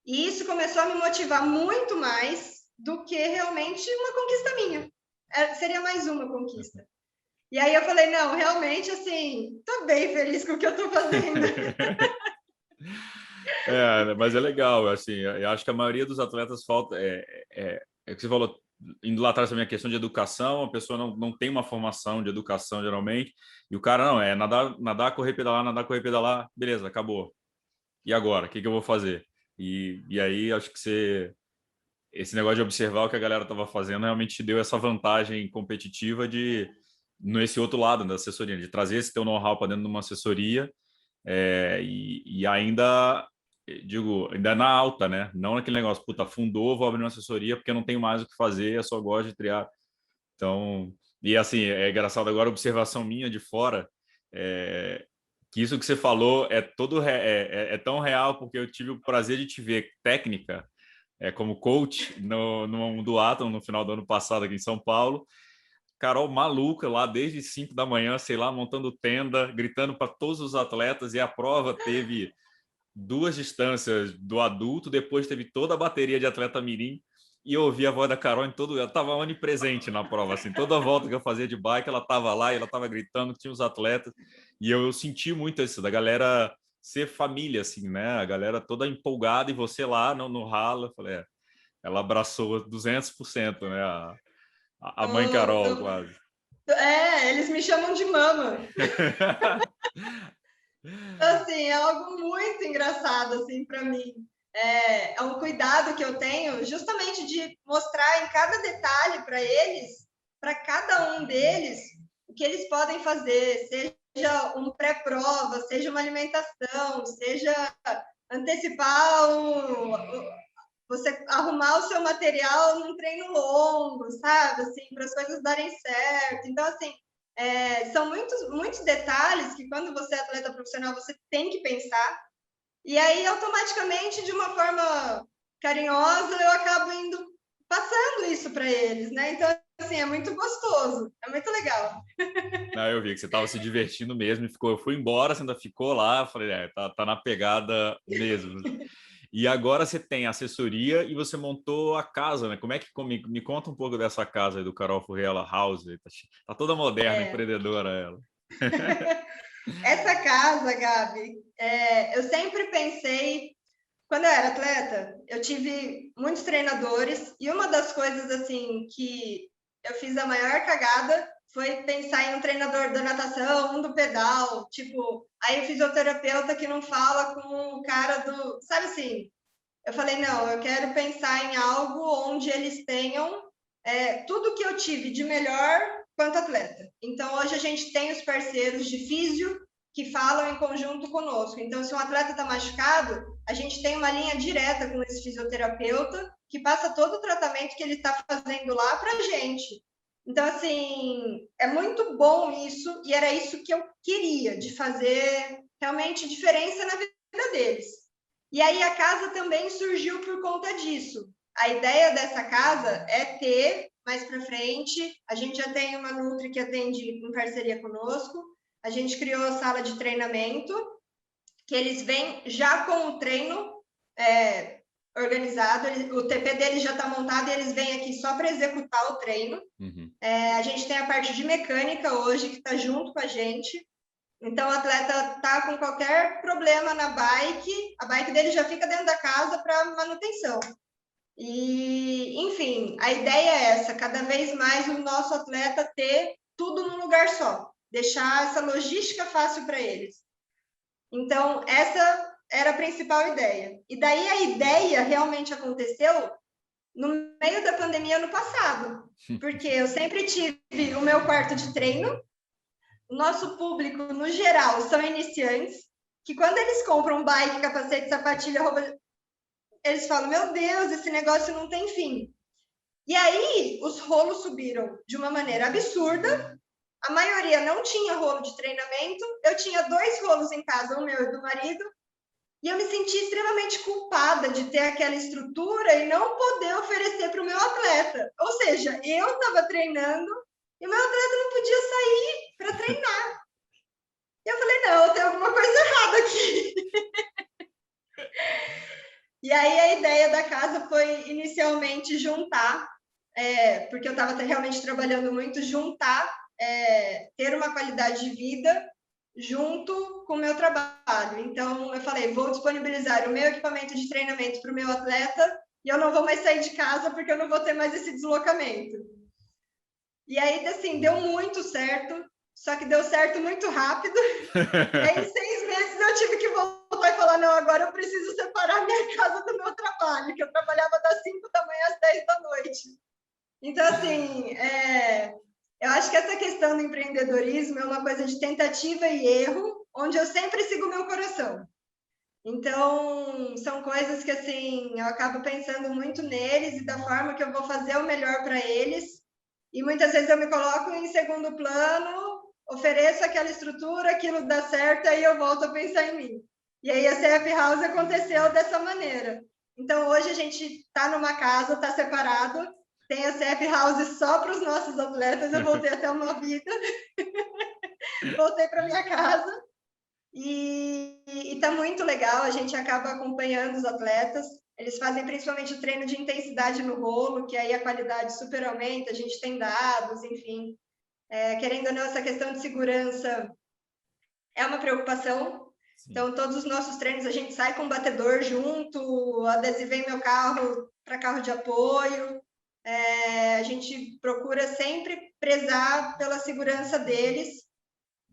E isso começou a me motivar muito mais do que realmente uma conquista minha. Seria mais uma conquista. E aí eu falei, não, realmente, assim, tô bem feliz com o que eu tô fazendo. Mas é legal, assim, eu acho que a maioria dos atletas falta, que você falou, indo lá atrás também a questão de educação, a pessoa não tem uma formação de educação, geralmente, e o cara não, nadar, correr, pedalar, beleza, acabou. E agora, o que eu vou fazer? E aí, acho que esse negócio de observar o que a galera estava fazendo realmente te deu essa vantagem competitiva nesse outro lado da assessoria, de trazer esse teu know-how para dentro de uma assessoria, e ainda, digo, ainda na alta, né? Não naquele negócio, puta, fundou, vou abrir uma assessoria porque eu não tenho mais o que fazer, eu só gosto de triar. Então, e assim, é engraçado agora, observação minha de fora, que isso que você falou é tão real, porque eu tive o prazer de te ver técnica, como coach no Duathlon no final do ano passado aqui em São Paulo. Carol maluca lá desde 5 da manhã, sei lá, montando tenda, gritando para todos os atletas, e a prova teve 2 distâncias do adulto, depois teve toda a bateria de atleta mirim, e eu ouvi a voz da Carol ela estava onipresente na prova, assim, toda a volta que eu fazia de bike, ela estava lá e ela estava gritando que tinha os atletas, e eu senti muito isso, da galera ser família, assim, né, a galera toda empolgada, e você lá no ralo, eu falei, ela abraçou 200%, né, a mãe Carol, quase. Eles me chamam de mama. Então, assim, é algo muito engraçado, assim, para mim. É um cuidado que eu tenho justamente de mostrar em cada detalhe para eles, para cada um deles, o que eles podem fazer, seja um pré-prova, seja uma alimentação, seja antecipar você arrumar o seu material num treino longo, sabe? Assim, para as coisas darem certo. Então, assim, são muitos detalhes que quando você é atleta profissional você tem que pensar. E aí, automaticamente, de uma forma carinhosa, eu acabo passando isso para eles, né? Então, assim, é muito gostoso, é muito legal. Não, eu vi que você estava se divertindo mesmo e ficou. Eu fui embora, você ainda ficou lá. Falei, tá na pegada mesmo. E agora você tem assessoria e você montou a casa, né? Como é que me conta um pouco dessa casa aí do Carol Furriela House? Tá toda moderna, empreendedora ela. Essa casa, Gabi, eu sempre pensei, quando eu era atleta, eu tive muitos treinadores e uma das coisas assim que eu fiz a maior cagada foi pensar em um treinador da natação, um do pedal, tipo, aí o fisioterapeuta que não fala com o cara do, sabe assim? Eu falei, não, eu quero pensar em algo onde eles tenham tudo que eu tive de melhor quanto atleta. Então, hoje a gente tem os parceiros de físio que falam em conjunto conosco. Então, se um atleta está machucado, a gente tem uma linha direta com esse fisioterapeuta que passa todo o tratamento que ele está fazendo lá para a gente. Então, assim, é muito bom isso, e era isso que eu queria, de fazer realmente diferença na vida deles. E aí a casa também surgiu por conta disso. A ideia dessa casa é ter, mais para frente, a gente já tem uma Nutri que atende em parceria conosco, a gente criou a sala de treinamento, que eles vêm já com o treino organizado, o TP deles já está montado e eles vêm aqui só para executar o treino. Uhum. A gente tem a parte de mecânica hoje, que está junto com a gente. Então, o atleta está com qualquer problema na bike, a bike dele já fica dentro da casa para manutenção. E, enfim, a ideia é essa, cada vez mais o nosso atleta ter tudo num lugar só, deixar essa logística fácil para eles. Então, essa era a principal ideia. E daí a ideia realmente aconteceu no meio da pandemia ano passado, porque eu sempre tive o meu quarto de treino. O nosso público, no geral, são iniciantes, que quando eles compram bike, capacete, sapatilha, roupa, eles falam, meu Deus, esse negócio não tem fim. E aí, os rolos subiram de uma maneira absurda, a maioria não tinha rolo de treinamento, eu tinha 2 rolos em casa, o meu e do marido, e eu me senti extremamente culpada de ter aquela estrutura e não poder oferecer para o meu atleta. Ou seja, eu estava treinando e o meu atleta não podia sair para treinar. E eu falei, não, tem alguma coisa errada aqui. E aí a ideia da casa foi inicialmente juntar, porque eu estava realmente trabalhando muito, ter uma qualidade de vida junto com o meu trabalho. Então, eu falei, vou disponibilizar o meu equipamento de treinamento para o meu atleta e eu não vou mais sair de casa porque eu não vou ter mais esse deslocamento. E aí, assim, deu muito certo, só que deu certo muito rápido. E aí, em 6 meses, eu tive que voltar e falar, não, agora eu preciso separar minha casa do meu trabalho, que eu trabalhava das 5 da manhã às 10 da noite. Então, assim, eu acho que essa questão do empreendedorismo é uma coisa de tentativa e erro, onde eu sempre sigo o meu coração. Então, são coisas que, assim, eu acabo pensando muito neles e da forma que eu vou fazer o melhor para eles. E muitas vezes eu me coloco em segundo plano, ofereço aquela estrutura, aquilo dá certo, aí eu volto a pensar em mim. E aí a CF House aconteceu dessa maneira. Então, hoje a gente está numa casa, está separado, tem a CF House só para os nossos atletas, eu voltei até uma vida, voltei para minha casa, e está muito legal, a gente acaba acompanhando os atletas, eles fazem principalmente o treino de intensidade no rolo, que aí a qualidade super aumenta, a gente tem dados, enfim. Querendo ou não, essa questão de segurança é uma preocupação. Sim. Então, todos os nossos treinos, a gente sai com um batedor junto, adesivei meu carro para carro de apoio. A gente procura sempre prezar pela segurança deles.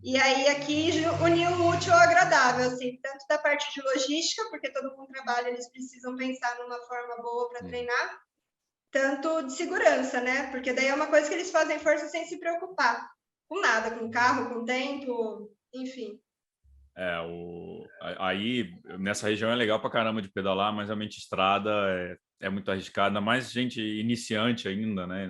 E aí aqui uniu o útil ao agradável, assim, tanto da parte de logística, porque todo mundo trabalha, eles precisam pensar numa forma boa para treinar, tanto de segurança, né? Porque daí é uma coisa que eles fazem força sem se preocupar com nada, com carro, com tempo, enfim. Aí nessa região é legal pra caramba de pedalar, mas realmente estrada é muito arriscada, mais gente iniciante ainda, né?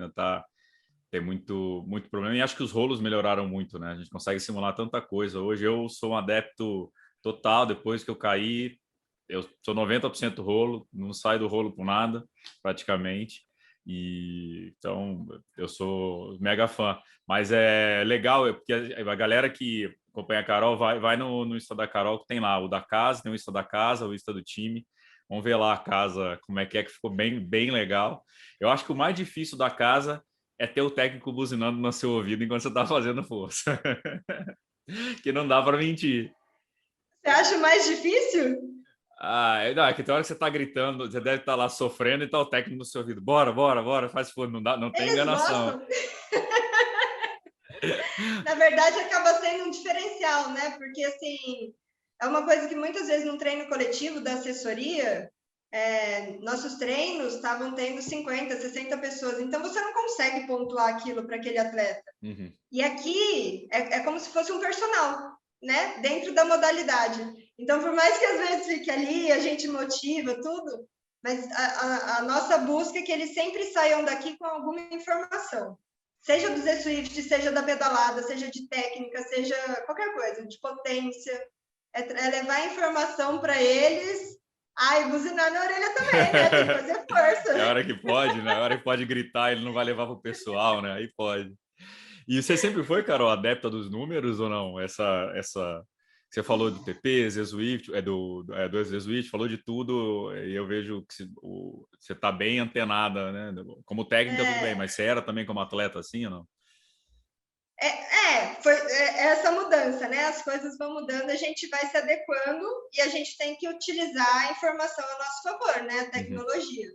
Tem muito problema. E acho que os rolos melhoraram muito, né? A gente consegue simular tanta coisa. Hoje eu sou um adepto total, depois que eu caí, eu sou 90% rolo, não saio do rolo por nada, praticamente. E então eu sou mega fã. Mas é legal, porque a galera que acompanha a Carol vai no Insta da Carol, que tem lá o da casa, tem o Insta da casa, o Insta do time. Vamos ver lá a casa, como é que ficou bem legal. Eu acho que o mais difícil da casa é ter o técnico buzinando no seu ouvido enquanto você está fazendo força. Que não dá para mentir. Você acha mais difícil? Não, é que tem hora que você está gritando, você deve estar lá sofrendo e tá o técnico no seu ouvido. Bora, faz força, não tem Eles enganação. gostam. Na verdade, acaba sendo um diferencial, né? Porque, assim, é uma coisa que muitas vezes no treino coletivo da assessoria, nossos treinos estavam tendo 50, 60 pessoas, então você não consegue pontuar aquilo para aquele atleta. Uhum. E aqui é como se fosse um personal, né? Dentro da modalidade. Então, por mais que às vezes fique ali, a gente motiva tudo, mas a nossa busca é que eles sempre saiam daqui com alguma informação. Seja do Z-Swift, seja da pedalada, seja de técnica, seja qualquer coisa, de potência. É levar informação para eles. E buzinar na orelha também, né? Tem que fazer força. É a hora que pode, né? É a hora que pode gritar, ele não vai levar pro pessoal, né? Aí pode. E você sempre foi, Carol, adepta dos números ou não? Você falou do TP, Z-Swift, do Z-Swift, falou de tudo, e eu vejo que você está bem antenada, né? Como técnica, tudo bem, mas você era também como atleta assim ou não? Foi essa mudança, né? As coisas vão mudando, a gente vai se adequando e a gente tem que utilizar a informação a nosso favor, né? A tecnologia.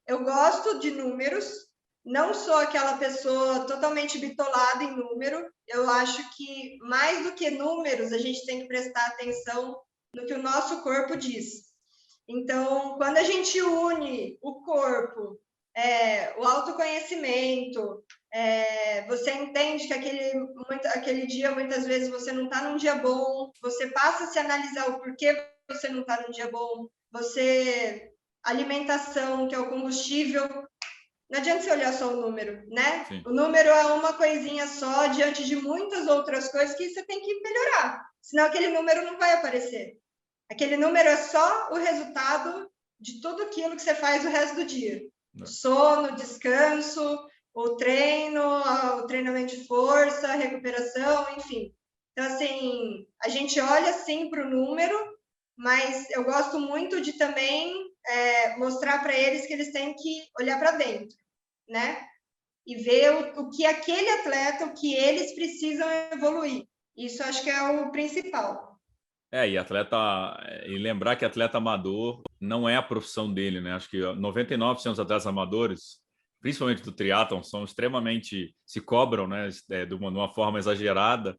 Eu gosto de números, não sou aquela pessoa totalmente bitolada em número. Eu acho que mais do que números, a gente tem que prestar atenção no que o nosso corpo diz. Então, quando a gente une o corpo, o autoconhecimento, você entende que aquele dia, muitas vezes, você não está num dia bom, você passa a se analisar o porquê você não está num dia bom, alimentação, que é o combustível, não adianta você olhar só o número, né? Sim. O número é uma coisinha só diante de muitas outras coisas que você tem que melhorar, senão aquele número não vai aparecer. Aquele número é só o resultado de tudo aquilo que você faz o resto do dia. Sono, descanso, o treinamento de força, recuperação, enfim. Então, assim, a gente olha, sim, para o número, mas eu gosto muito de também mostrar para eles que eles têm que olhar para dentro, né? E ver o que aquele atleta, o que eles precisam evoluir. Isso acho que é o principal. E lembrar que atleta amador não é a profissão dele, né? Acho que 99% dos atletas amadores, principalmente do triatlon, são extremamente se cobram, né? De uma forma exagerada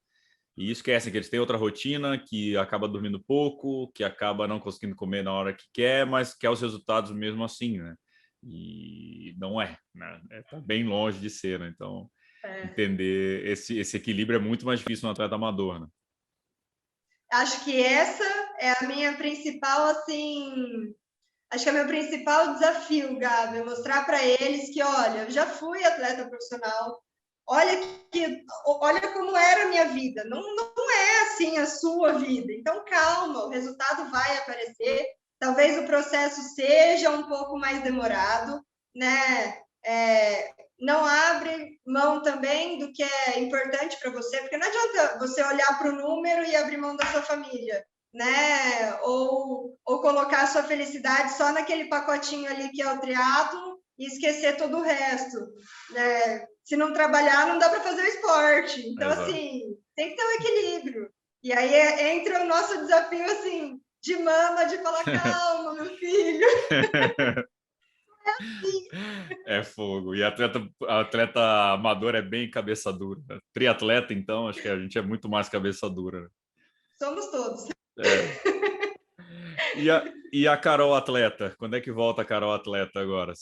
e esquecem que eles têm outra rotina, que acaba dormindo pouco, que acaba não conseguindo comer na hora que quer, mas quer os resultados mesmo assim, né? E não é, né? Tá bem longe de ser, né? Então, entender esse equilíbrio é muito mais difícil no atleta amador, né? Acho que essa é a minha principal, assim, acho que é o meu principal desafio, Gabi, mostrar para eles que, olha, eu já fui atleta profissional, olha como era a minha vida, não é assim a sua vida, então calma, o resultado vai aparecer, talvez o processo seja um pouco mais demorado, né? Não abre mão também do que é importante para você, porque não adianta você olhar para o número e abrir mão da sua família, né? Ou colocar a sua felicidade só naquele pacotinho ali que é o triatlo e esquecer todo o resto, né? Se não trabalhar, não dá para fazer o esporte. Então, exato, assim, tem que ter um equilíbrio. E aí entra o nosso desafio, assim, de mama, de falar, calma, meu filho. É fogo. E atleta amador é bem cabeça dura. Triatleta, então, acho que a gente é muito mais cabeça dura, né? Somos todos. É. E a Carol atleta? Quando é que volta a Carol atleta agora?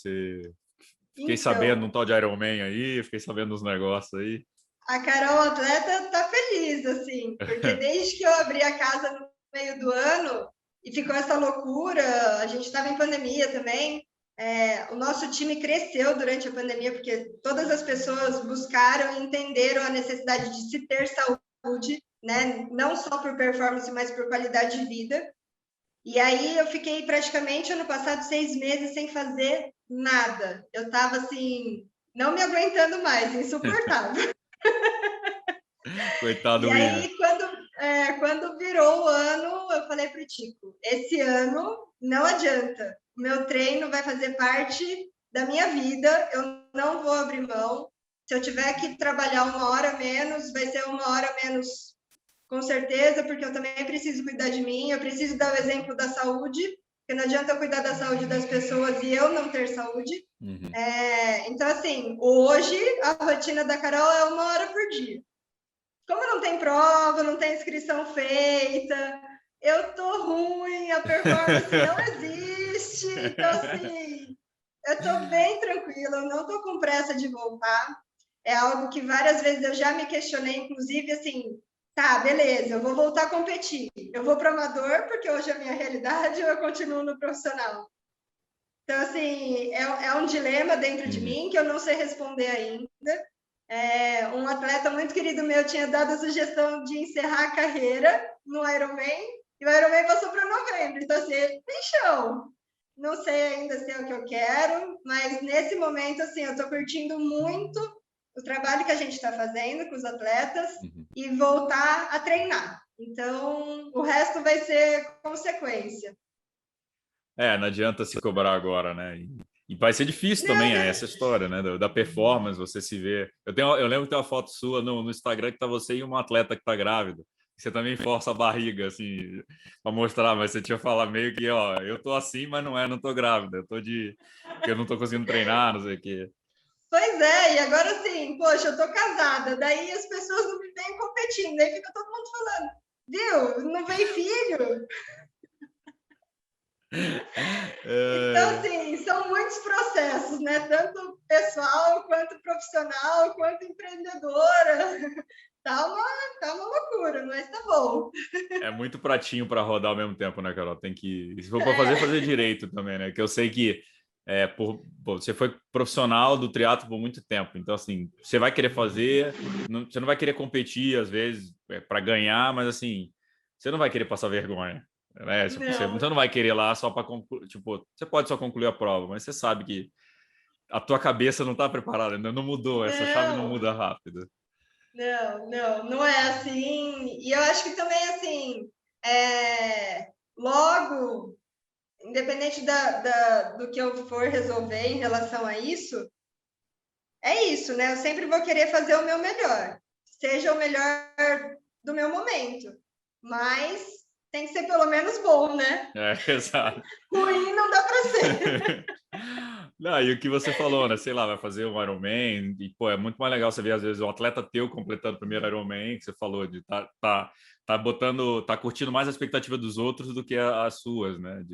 Fiquei sabendo um Então, tal de Ironman aí, fiquei sabendo dos negócios aí. a Carol atleta tá feliz, assim, porque desde que eu abri a casa no meio do ano e ficou essa loucura, a gente estava em pandemia também. O nosso time cresceu durante a pandemia porque todas as pessoas buscaram e entenderam a necessidade de se ter saúde, né? Não só por performance, mas por qualidade de vida. E aí eu fiquei praticamente ano passado 6 meses sem fazer nada. Eu estava assim, não me aguentando mais, insuportável. Coitado E William. aí, quando virou o ano, eu falei para o Tico: esse ano não adianta, o meu treino vai fazer parte da minha vida, eu não vou abrir mão. Se eu tiver que trabalhar 1 hora menos, vai ser 1 hora menos, com certeza, porque eu também preciso cuidar de mim, eu preciso dar o exemplo da saúde, porque não adianta eu cuidar da saúde das pessoas e eu não ter saúde. Uhum. Então, assim, hoje a rotina da Carol é 1 hora por dia. Como não tem prova, não tem inscrição feita, eu tô ruim, a performance não existe. Então, assim, eu tô bem tranquila, eu não tô com pressa de voltar. É algo que várias vezes eu já me questionei, inclusive, assim, tá, beleza, eu vou voltar a competir. Eu vou para o amador, porque hoje é a minha realidade, ou eu continuo no profissional? Então, assim, é um dilema dentro de Uhum. mim que eu não sei responder ainda. Um atleta muito querido meu tinha dado a sugestão de encerrar a carreira no Ironman, e o Ironman passou para novembro. Então, assim, tem chão. Não sei ainda se é o que eu quero, mas nesse momento, assim, eu estou curtindo muito o trabalho que a gente está fazendo com os atletas Uhum. e voltar a treinar. Então, o resto vai ser consequência. Não adianta se cobrar agora, né? E vai ser difícil também, é essa história, né? Da performance, você se vê. Eu lembro que tem uma foto sua no Instagram que tá você e uma atleta que tá grávida. Você também força a barriga, assim, para mostrar, mas você tinha falado meio que, ó, eu tô assim, mas não tô grávida, porque eu não tô conseguindo treinar, não sei o quê. Pois é, e agora assim, poxa, eu tô casada, daí as pessoas não me veem competindo, aí fica todo mundo falando, viu, não vem filho? Então, É, assim, são muitos processos, né? Tanto pessoal, quanto profissional, quanto empreendedora. Tá uma loucura, mas tá bom. é muito pratinho para rodar ao mesmo tempo, né, Carol? Tem que. Se for para fazer É, direito também, né? Que eu sei que você foi profissional do triatlo por muito tempo. Então, assim, você vai querer fazer, você não vai querer competir, às vezes, para ganhar, mas assim, você não vai querer passar vergonha. Né? Tipo, você não, não vai querer ir lá só para concluir. Tipo, você pode só concluir a prova, mas você sabe que a tua cabeça não está preparada, ainda não mudou, essa chave não não, muda rápido. não é assim. E eu acho que também, assim, logo, independente do que eu for resolver em relação a isso, é isso, né? Eu sempre vou querer fazer o meu melhor, seja o melhor do meu momento, mas tem que ser pelo menos bom, né? Exato. Ruim não dá para ser. Não, e o que você falou, né? Sei lá, vai fazer um Ironman e, pô, é muito mais legal você ver, às vezes, um atleta teu completando o primeiro Ironman, que você falou, de tá curtindo mais a expectativa dos outros do que as suas, né?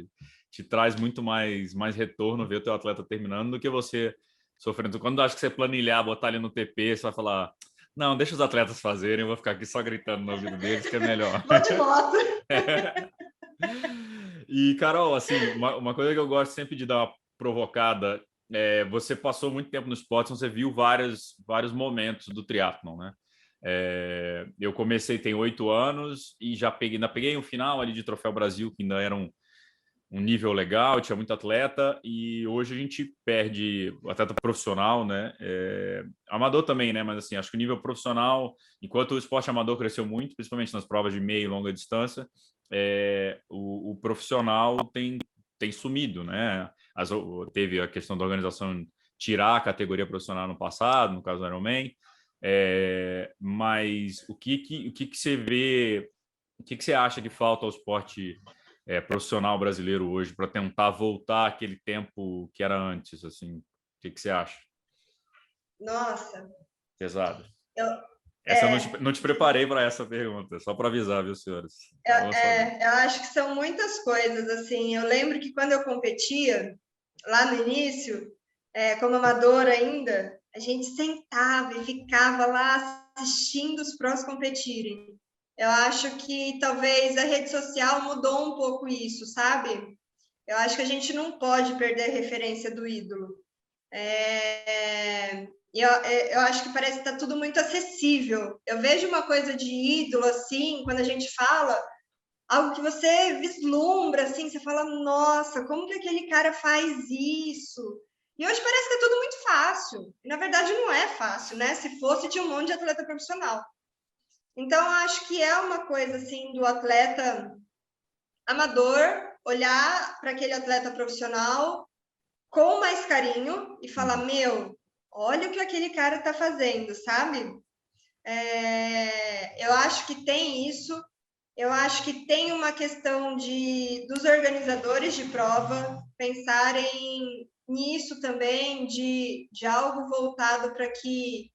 Te traz muito mais retorno ver o teu atleta terminando do que você sofrendo. Quando acho que você planilhar, botar ali no TP, você vai falar, não, deixa os atletas fazerem, eu vou ficar aqui só gritando no ouvido deles, que é melhor. Vou de moto. E, Carol, assim, uma coisa que eu gosto sempre de dar uma provocada você passou muito tempo no esporte, então você viu vários momentos do triatlon, né? Eu comecei tem 8 anos e ainda peguei um final ali de Troféu Brasil, que ainda era um nível legal, tinha muito atleta, e hoje a gente perde o atleta profissional, né? Amador também, né? Mas assim, acho que o nível profissional, enquanto o esporte amador cresceu muito, principalmente nas provas de meia e longa distância, o profissional tem sumido, né? Teve a questão da organização tirar a categoria profissional no passado, no caso do Ironman, mas o que você vê, o que você acha que falta ao esporte profissional brasileiro hoje para tentar voltar àquele tempo que era antes, assim? O que você acha? Nossa, Pesado. eu, Essa eu não te preparei para essa pergunta, só para avisar, viu, senhores? eu acho que são muitas coisas, assim. Eu lembro que quando eu competia, lá no início, como amadora ainda, a gente sentava e ficava lá assistindo os prós competirem. Eu acho que talvez a rede social mudou um pouco isso, sabe? Eu acho que a gente não pode perder a referência do ídolo. Eu acho que parece que está tudo muito acessível. Eu vejo uma coisa de ídolo, assim, quando a gente fala, algo que você vislumbra, assim, você fala, nossa, como que aquele cara faz isso? E hoje parece que é tudo muito fácil. E, na verdade, não é fácil, né? Se fosse, tinha um monte de atleta profissional. Então, acho que é uma coisa, assim, do atleta amador olhar para aquele atleta profissional com mais carinho e falar, meu, olha o que aquele cara está fazendo, sabe? Eu acho que tem isso. Eu acho que tem uma questão dos organizadores de prova pensarem nisso também, de algo voltado para que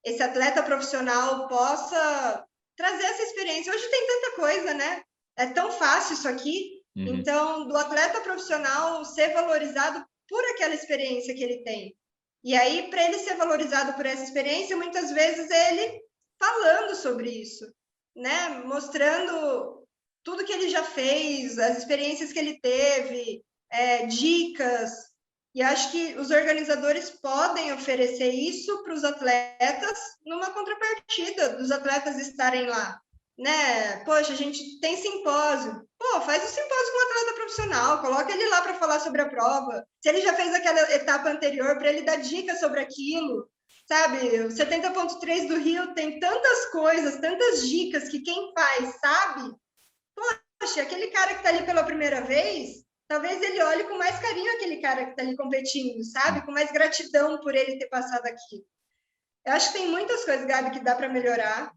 esse atleta profissional possa trazer essa experiência. Hoje tem tanta coisa, né? É tão fácil isso aqui. Então, do atleta profissional ser valorizado por aquela experiência que ele tem. E aí, para ele ser valorizado por essa experiência, muitas vezes ele falando sobre isso, né? Mostrando tudo que ele já fez, as experiências que ele teve, dicas. E acho que os organizadores podem oferecer isso para os atletas numa contrapartida dos atletas estarem lá, né? Poxa, a gente tem simpósio. Pô, faz o simpósio com o atleta profissional, coloca ele lá para falar sobre a prova. Se ele já fez aquela etapa anterior, para ele dar dicas sobre aquilo, sabe? O 70.3 do Rio tem tantas coisas, tantas dicas que quem faz sabe. Poxa, aquele cara que está ali pela primeira vez, talvez ele olhe com mais carinho aquele cara que está ali competindo, sabe? Com mais gratidão por ele ter passado aqui. Eu acho que tem muitas coisas, Gabi, que dá para melhorar.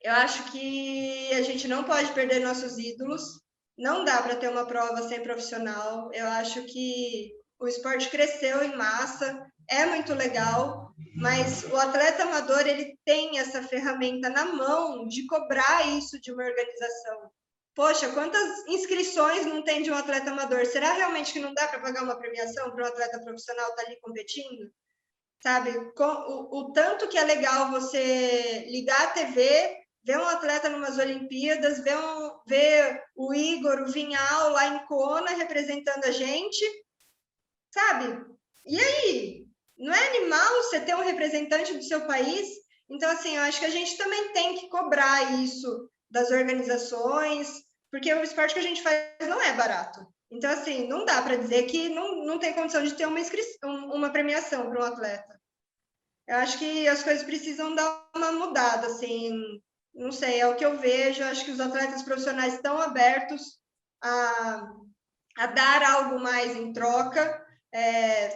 Eu acho que a gente não pode perder nossos ídolos. Não dá para ter uma prova sem profissional. Eu acho que o esporte cresceu em massa, é muito legal, mas o atleta amador ele tem essa ferramenta na mão de cobrar isso de uma organização. Poxa, quantas inscrições não tem de um atleta amador? Será realmente que não dá para pagar uma premiação para um atleta profissional estar ali competindo? Sabe? O tanto que é legal você ligar a TV, ver um atleta numas Olimpíadas, ver o Igor, o Vinhal lá em Kona representando a gente, sabe? E aí? Não é animal você ter um representante do seu país? Então, assim, eu acho que a gente também tem que cobrar isso das organizações, porque o esporte que a gente faz não é barato. Então, assim, não dá para dizer que não tem condição de ter uma premiação para um atleta. Eu acho que as coisas precisam dar uma mudada, assim, não sei, é o que eu vejo, acho que os atletas profissionais estão abertos a dar algo mais em troca,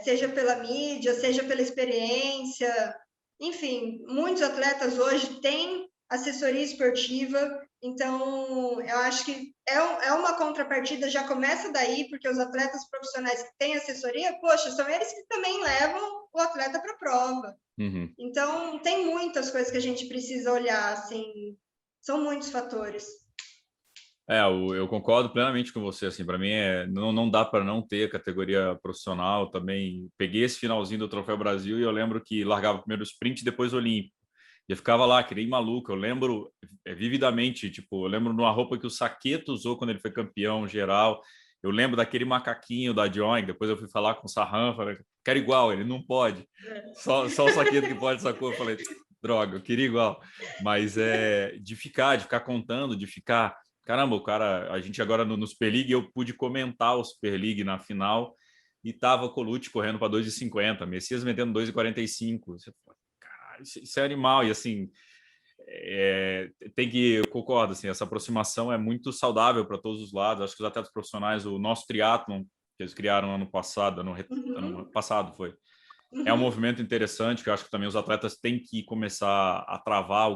seja pela mídia, seja pela experiência, enfim, muitos atletas hoje têm assessoria esportiva, então eu acho que é uma contrapartida, já começa daí, porque os atletas profissionais que têm assessoria, poxa, são eles que também levam o atleta para a prova. Então, tem muitas coisas que a gente precisa olhar, assim, são muitos fatores. Eu concordo plenamente com você. Assim, para mim não dá para não ter categoria profissional. Também peguei esse finalzinho do Troféu Brasil e eu lembro que largava primeiro o sprint e depois o olímpico. E eu ficava lá, que nem maluco. Eu lembro vividamente, tipo, eu lembro numa roupa que o Saqueto usou quando ele foi campeão geral. Eu lembro daquele macaquinho da Joing. Depois eu fui falar com o Sarran, falei, quero igual, ele não pode. Só o Saqueto que pode, sacou? Eu falei, droga, eu queria igual. Mas de ficar contando, de ficar. Caramba, o cara, a gente agora no Super League, eu pude comentar o Super League na final e tava o Colucci correndo para 2,50, Messias metendo 2,45. Você fala, caralho, isso é animal. E assim, tem que, eu concordo, assim, essa aproximação é muito saudável para todos os lados. Acho que os atletas profissionais, o nosso triatlon, que eles criaram ano passado, ano passado foi, é um movimento interessante, que eu acho que também os atletas têm que começar a travar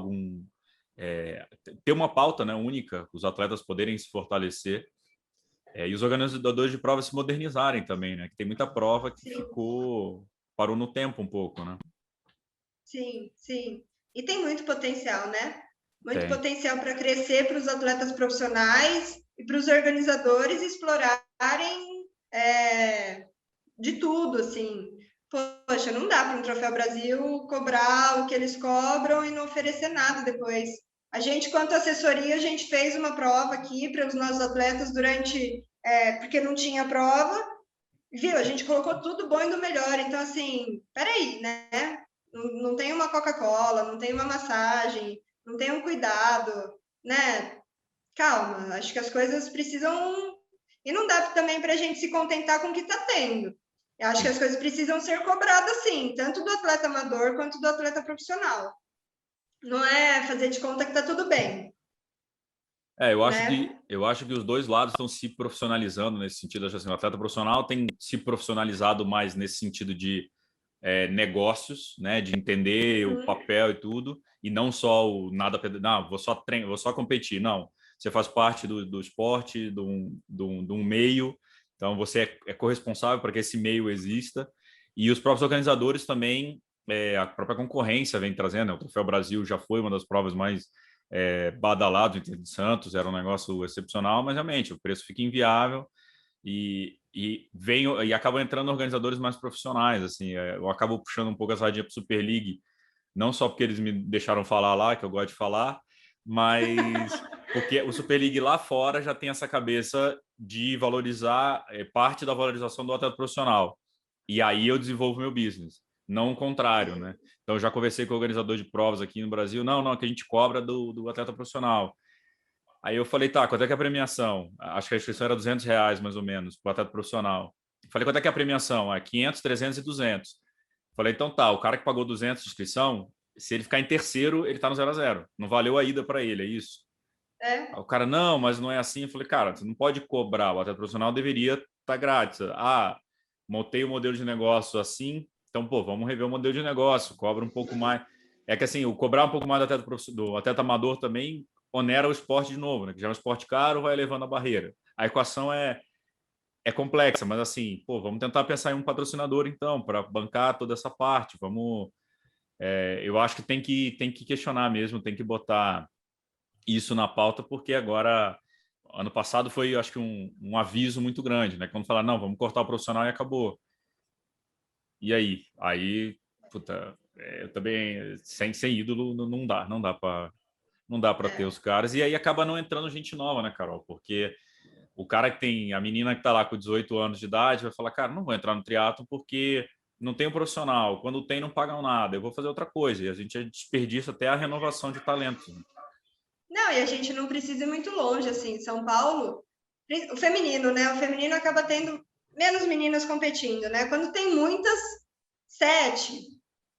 ter uma pauta, né, única, os atletas poderem se fortalecer. E os organizadores de prova se modernizarem também, né? Que tem muita prova que Sim, parou no tempo um pouco, né? sim, sim. E tem muito potencial, né? Muito Tem. potencial para crescer para os atletas profissionais e para os organizadores explorarem de tudo, assim. Poxa, não dá para um Troféu Brasil cobrar o que eles cobram e não oferecer nada depois. A gente, quanto assessoria, a gente fez uma prova aqui para os nossos atletas porque não tinha prova, viu? A gente colocou tudo bom e do melhor. Então, assim, peraí, né? Não tem uma Coca-Cola, não tem uma massagem, não tem um cuidado, né? Calma, acho que as coisas precisam. E não dá também para a gente se contentar com o que está tendo. Eu acho que as coisas precisam ser cobradas, sim, tanto do atleta amador quanto do atleta profissional. Não é fazer de conta que está tudo bem, né? Eu acho que os dois lados estão se profissionalizando nesse sentido. Acho assim, o atleta profissional tem se profissionalizado mais nesse sentido de negócios, né, de entender o papel e tudo, e não só o nada, não, vou só treinar, vou só competir, não. Você faz parte do esporte, de um meio, então você é corresponsável para que esse meio exista, e os próprios organizadores também, a própria concorrência vem trazendo, né? O Troféu Brasil já foi uma das provas mais badaladas do Inter de Santos, era um negócio excepcional, mas realmente o preço fica inviável, e acabam entrando organizadores mais profissionais, assim, eu acabo puxando um pouco a sardinha para Super League, não só porque eles me deixaram falar lá, que eu gosto de falar, mas porque o Super League lá fora já tem essa cabeça de valorizar parte da valorização do atleta profissional, e aí eu desenvolvo meu business, não o contrário, né? Então eu já conversei com o organizador de provas aqui no Brasil, não, que a gente cobra do atleta profissional. Aí eu falei, tá, quanto é que é a premiação? Acho que a inscrição era R$ 200, mais ou menos, para o atleta profissional. Falei, quanto é que é a premiação? 500, 300 e 200. Falei, então tá, o cara que pagou 200 de inscrição, se ele ficar em terceiro, ele tá no 0 a 0. Não valeu a ida para ele, é isso? Aí É, o cara, não, mas não é assim. Eu falei, cara, você não pode cobrar, o atleta profissional deveria estar grátis. Ah, montei o modelo de negócio assim, então, pô, vamos rever o modelo de negócio, cobra um pouco mais. É que assim, o cobrar um pouco mais do atleta amador também onera o esporte de novo, né? Que já é um esporte caro, vai elevando a barreira. A equação é complexa, mas assim, pô, vamos tentar pensar em um patrocinador então, para bancar toda essa parte. Eu acho que tem que questionar mesmo, tem que botar isso na pauta, porque agora, ano passado foi, acho que um aviso muito grande, né? Quando falar, não, vamos cortar o profissional e acabou. E aí? Aí, puta, eu também, sem ídolo, não dá para ter é. os caras. E aí acaba não entrando gente nova, né, Carol? Porque o cara que tem, a menina que tá lá com 18 anos de idade vai falar, cara, não vou entrar no triatlo porque não tem um profissional. Quando tem, não pagam nada. Eu vou fazer outra coisa. E a gente desperdiça até a renovação de talentos, né? Não, e a gente não precisa ir muito longe, assim, São Paulo, o feminino, né? O feminino acaba tendo menos meninas competindo, né? Quando tem muitas, 7,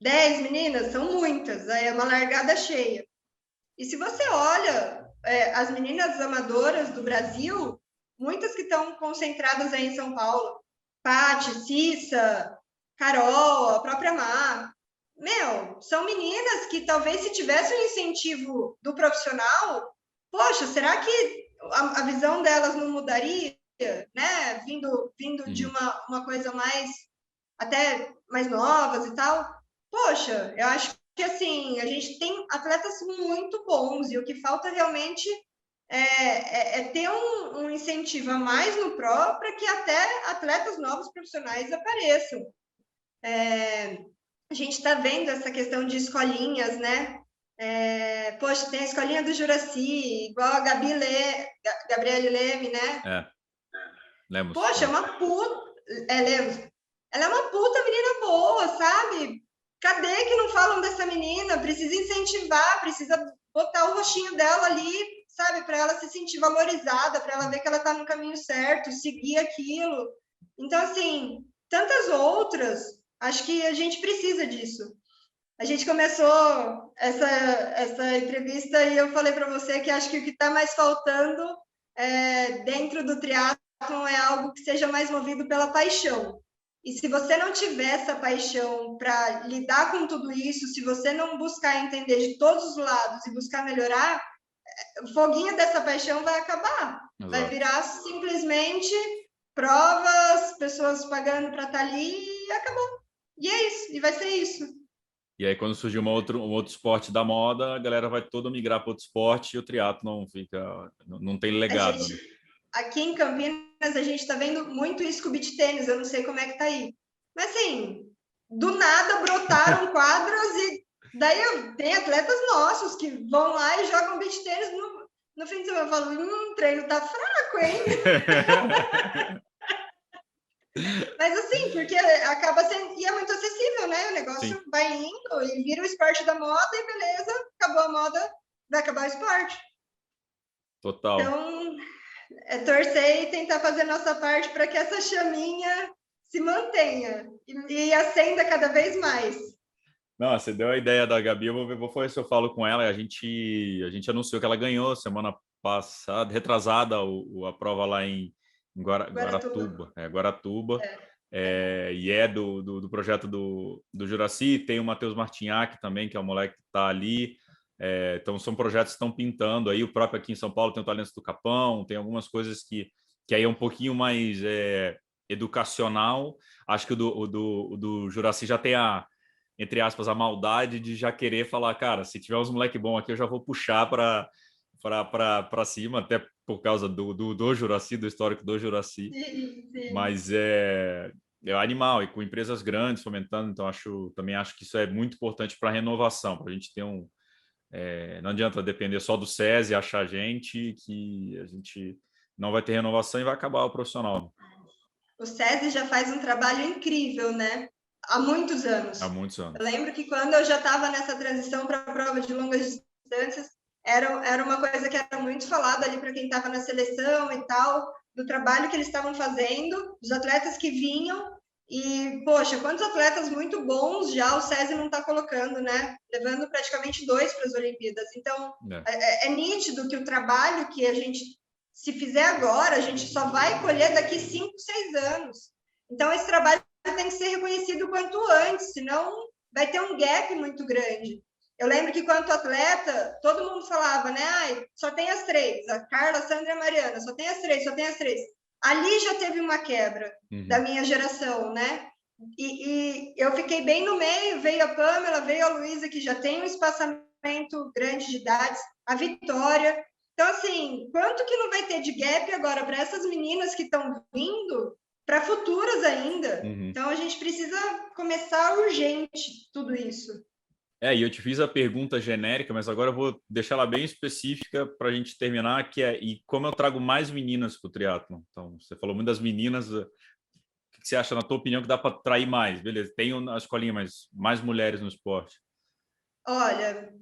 10 meninas, são muitas, aí é uma largada cheia. E se você olha as meninas amadoras do Brasil, muitas que estão concentradas aí em São Paulo, Paty, Cissa, Carol, a própria Mar, meu, são meninas que talvez se tivesse um incentivo do profissional, poxa, será que a visão delas não mudaria, né? Vindo de Uhum. uma coisa mais, até mais novas e tal. Poxa, eu acho que assim, a gente tem atletas muito bons e o que falta realmente é ter um incentivo a mais no Pro para que até atletas novos profissionais apareçam. A gente está vendo essa questão de escolinhas, né? Poxa, tem a escolinha do Juraci, igual a Gabriele Leme, né? É, Lemos, Poxa, é é. uma puta. Lemos. Ela é uma puta menina boa, sabe? Cadê que não falam dessa menina? Precisa incentivar, precisa botar o rostinho dela ali, sabe? Para ela se sentir valorizada, para ela ver que ela está no caminho certo, seguir aquilo. Então, assim, tantas outras, acho que a gente precisa disso. A gente começou essa entrevista e eu falei para você que acho que o que está mais faltando dentro do triatlon é algo que seja mais movido pela paixão. E se você não tiver essa paixão para lidar com tudo isso, se você não buscar entender de todos os lados e buscar melhorar, o foguinho dessa paixão vai acabar. Exato. Vai virar simplesmente provas, pessoas pagando para estar ali e acabou. E é isso, e vai ser isso. E aí, quando surgir um outro esporte da moda, a galera vai toda migrar para outro esporte e o triatlon não tem legado. Né? Aqui em Campinas, a gente está vendo muito isso com o beach tênis, eu não sei como é que tá aí. Mas assim, do nada brotaram quadras e daí tem atletas nossos que vão lá e jogam beach tênis no fim de semana. Eu falo, o treino tá fraco, hein? Mas assim, porque acaba sendo, e é muito acessível, né? O negócio Sim. vai indo e vira o esporte da moda e beleza, acabou a moda, vai acabar o esporte. Total. Então, é torcer e tentar fazer a nossa parte para que essa chaminha se mantenha e acenda cada vez mais. Não, você deu a ideia da Gabi, eu vou ver se eu falo com ela. A gente anunciou que ela ganhou semana passada, retrasada, a prova lá em Guaratuba. Guaratuba. E é do projeto do Juraci. Tem o Matheus Martinhac também, que é o moleque que está ali. Então, são projetos que estão pintando aí. O próprio aqui em São Paulo tem o Talentos do Capão, tem algumas coisas que aí é um pouquinho mais educacional. Acho que o do Juraci já tem entre aspas, a maldade de já querer falar, cara, se tiver uns moleque bom aqui, eu já vou puxar para cima, até por causa do Juraci, do histórico do Juraci. Sim. Mas é animal, e com empresas grandes fomentando, então também acho que isso é muito importante para a renovação, para a gente ter não adianta depender só do SESI e achar gente que a gente não vai ter renovação e vai acabar o profissional. O SESI já faz um trabalho incrível, né? Há muitos anos. Há muitos anos. Eu lembro que quando eu já estava nessa transição para a prova de longas distâncias, era uma coisa que era muito falada ali para quem estava na seleção e tal, do trabalho que eles estavam fazendo, dos atletas que vinham. E, poxa, quantos atletas muito bons já o SESI não está colocando, né? Levando praticamente 2 para as Olimpíadas. Então, é nítido que o trabalho que a gente, se fizer agora, a gente só vai colher daqui 5, 6 anos. Então, esse trabalho tem que ser reconhecido o quanto antes, senão vai ter um gap muito grande. Eu lembro que, quanto atleta, todo mundo falava, né? Só tem as 3, a Carla, a Sandra e a Mariana, só tem as 3, só tem as 3. Ali já teve uma quebra da minha geração, né? E eu fiquei bem no meio, veio a Pamela, veio a Luísa, que já tem um espaçamento grande de idades, a Vitória. Então, assim, quanto que não vai ter de gap agora para essas meninas que estão vindo, para futuras ainda? Então, a gente precisa começar urgente tudo isso. E eu te fiz a pergunta genérica, mas agora eu vou deixar ela bem específica para a gente terminar, que e como eu trago mais meninas para o triatlon? Então, você falou muito das meninas, o que você acha, na tua opinião, que dá para atrair mais? Beleza, tem a escolinha, mas mais mulheres no esporte? Olha,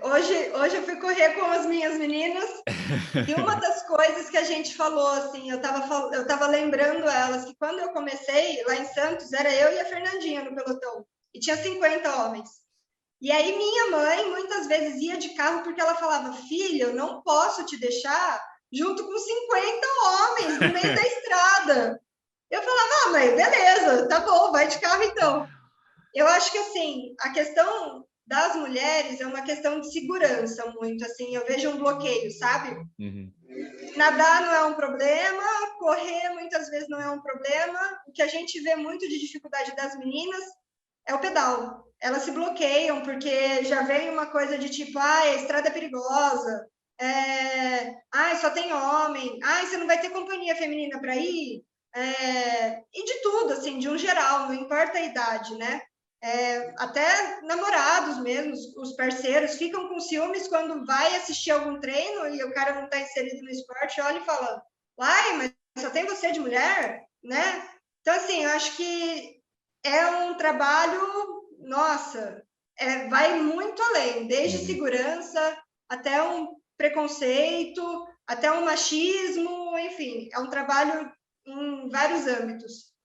hoje eu fui correr com as minhas meninas e uma das coisas que a gente falou, assim, eu tava lembrando elas que quando eu comecei lá em Santos, era eu e a Fernandinha no pelotão, e tinha 50 homens. E aí minha mãe muitas vezes ia de carro porque ela falava, filha, eu não posso te deixar junto com 50 homens no meio da estrada. Eu falava, mãe, beleza, tá bom, vai de carro então. Eu acho que, assim, a questão das mulheres é uma questão de segurança muito, assim, eu vejo um bloqueio, sabe? Nadar não é um problema, correr muitas vezes não é um problema, o que a gente vê muito de dificuldade das meninas é o pedal. Elas se bloqueiam porque já vem uma coisa de tipo, a estrada é perigosa, só tem homem, você não vai ter companhia feminina para ir, e de tudo, assim, de um geral, não importa a idade, né? Até namorados mesmo, os parceiros ficam com ciúmes quando vai assistir algum treino e o cara não está inserido no esporte, olha e fala, mas só tem você de mulher, né? Então, assim, eu acho que é um trabalho, nossa, vai muito além, desde segurança até um preconceito, até um machismo, enfim, é um trabalho em vários âmbitos.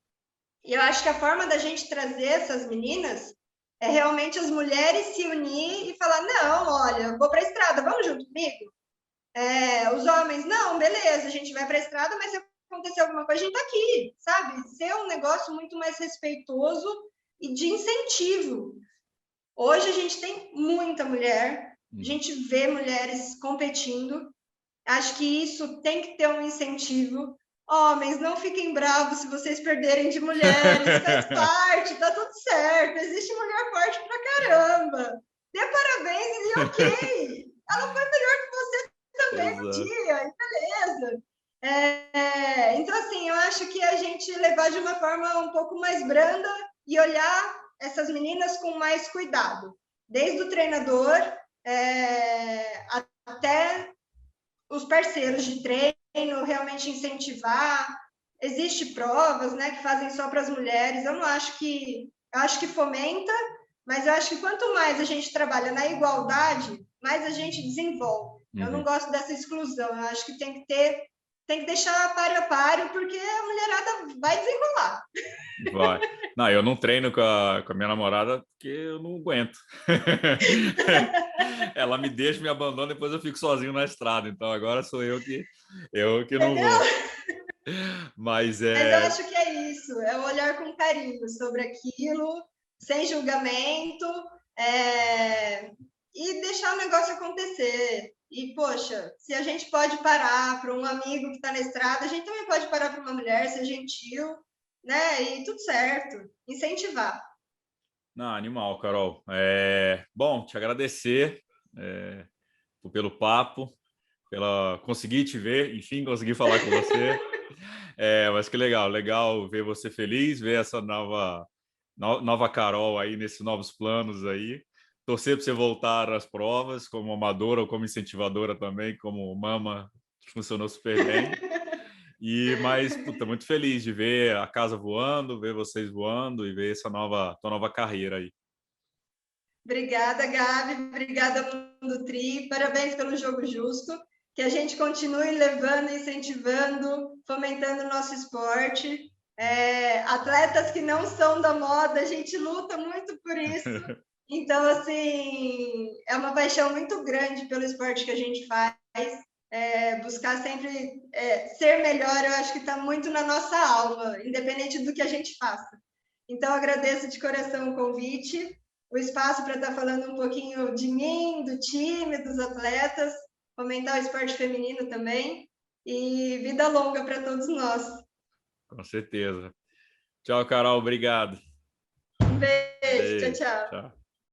E eu acho que a forma da gente trazer essas meninas é realmente as mulheres se unir e falar, não, olha, vou para a estrada, vamos junto comigo? Os homens, não, beleza, a gente vai para a estrada, mas se acontecer alguma coisa, a gente está aqui, sabe? Ser um negócio muito mais respeitoso e de incentivo. Hoje a gente tem muita mulher a gente vê mulheres competindo. Acho que isso tem que ter um incentivo. Homens, não fiquem bravos se vocês perderem de mulheres, faz parte, tá tudo certo. Existe mulher forte pra caramba. Dê parabéns e ok. Ela foi melhor que você também no Exato. dia, e beleza. Então, assim, eu acho que a gente levar de uma forma um pouco mais branda e olhar essas meninas com mais cuidado. Desde o treinador até os parceiros de treino, realmente incentivar. Existem provas, né, que fazem só para as mulheres. Eu acho que fomenta, mas eu acho que quanto mais a gente trabalha na igualdade, mais a gente desenvolve. Eu não gosto dessa exclusão. Eu acho que tem que deixar páreo a páreo, porque a mulherada vai desenrolar. Vai. Não, eu não treino com a minha namorada porque eu não aguento. Ela me deixa, me abandona, depois eu fico sozinho na estrada. Então agora sou eu que não Entendeu? vou. Mas Mas eu acho que é isso, é olhar com carinho sobre aquilo, sem julgamento, e deixar o negócio acontecer. E, poxa, se a gente pode parar para um amigo que está na estrada, a gente também pode parar para uma mulher, ser gentil, né? E tudo certo. Incentivar. Não, animal, Carol. Bom, te agradecer pelo papo, conseguir te ver, enfim, conseguir falar com você. Mas que legal, legal ver você feliz, ver essa nova Carol aí nesses novos planos aí. Torcer para você voltar às provas como amadora ou como incentivadora também, como mama, que funcionou super bem. Mas, puta, muito feliz de ver a casa voando, ver vocês voando e ver tua nova carreira aí. Obrigada, Gabi. Obrigada, Mundo Tri. Parabéns pelo jogo justo. Que a gente continue levando, incentivando, fomentando o nosso esporte. Atletas que não são da moda, a gente luta muito por isso. Então, assim, é uma paixão muito grande pelo esporte que a gente faz. Buscar sempre ser melhor, eu acho que está muito na nossa alma, independente do que a gente faça. Então, agradeço de coração o convite, o espaço para estar falando um pouquinho de mim, do time, dos atletas, fomentar o esporte feminino também, e vida longa para todos nós. Com certeza. Tchau, Carol. Obrigado. Um beijo. Tchau, Beijo. tchau. Tchau.